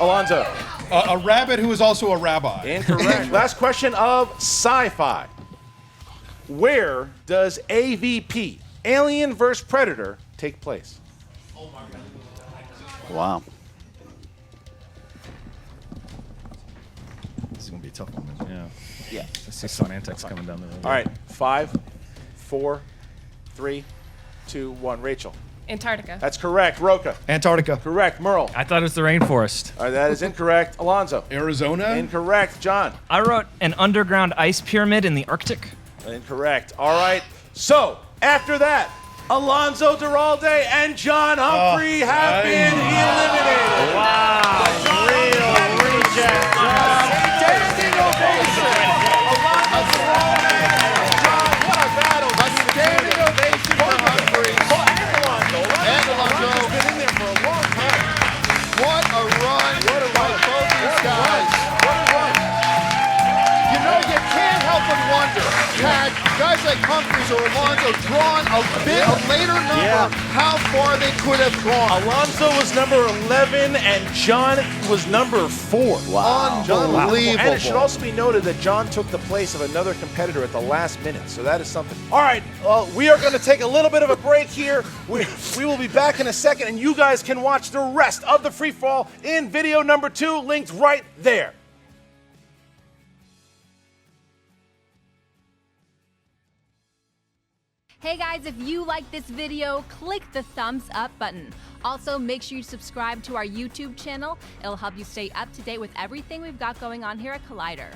Alonzo. A rabbit who is also a rabbi. Incorrect. Last question of sci-fi. Where does AVP, Alien vs. Predator, take place? Wow. This is going to be a tough one. Yeah. Yeah. I see Sonantec's coming down the road. All right. 5, 4, 3, 2, 1. Rachel. Antarctica. That's correct. Roca. Antarctica. Correct. Merle. I thought it was the rainforest. All right, that is incorrect. Alonzo. Arizona? Incorrect. John. I wrote an underground ice pyramid in the Arctic. Incorrect. All right. So, after that, Alonso Duralde and John Humphrey have been eliminated. Wow, real reject. Standing ovation. Alonso Duralde and John. What a battle. A standing ovation for Humphrey. And Alonso. Has been in there for a long time. What a run. What a run. Both these guys. What a run. You know, you can't help but wonder, had guys like Humphreys or Alonso drawn a bit a later number, how far they could have gone. Alonso was number 11 and John was number 4. Wow. Unbelievable. And it should also be noted that John took the place of another competitor at the last minute, so that is something. All right, we are going to take a little bit of a break here. We will be back in a second, and you guys can watch the rest of the free fall in video number 2, linked right there. Hey guys, if you like this video, click the thumbs up button. Also, make sure you subscribe to our YouTube channel. It'll help you stay up to date with everything we've got going on here at Collider.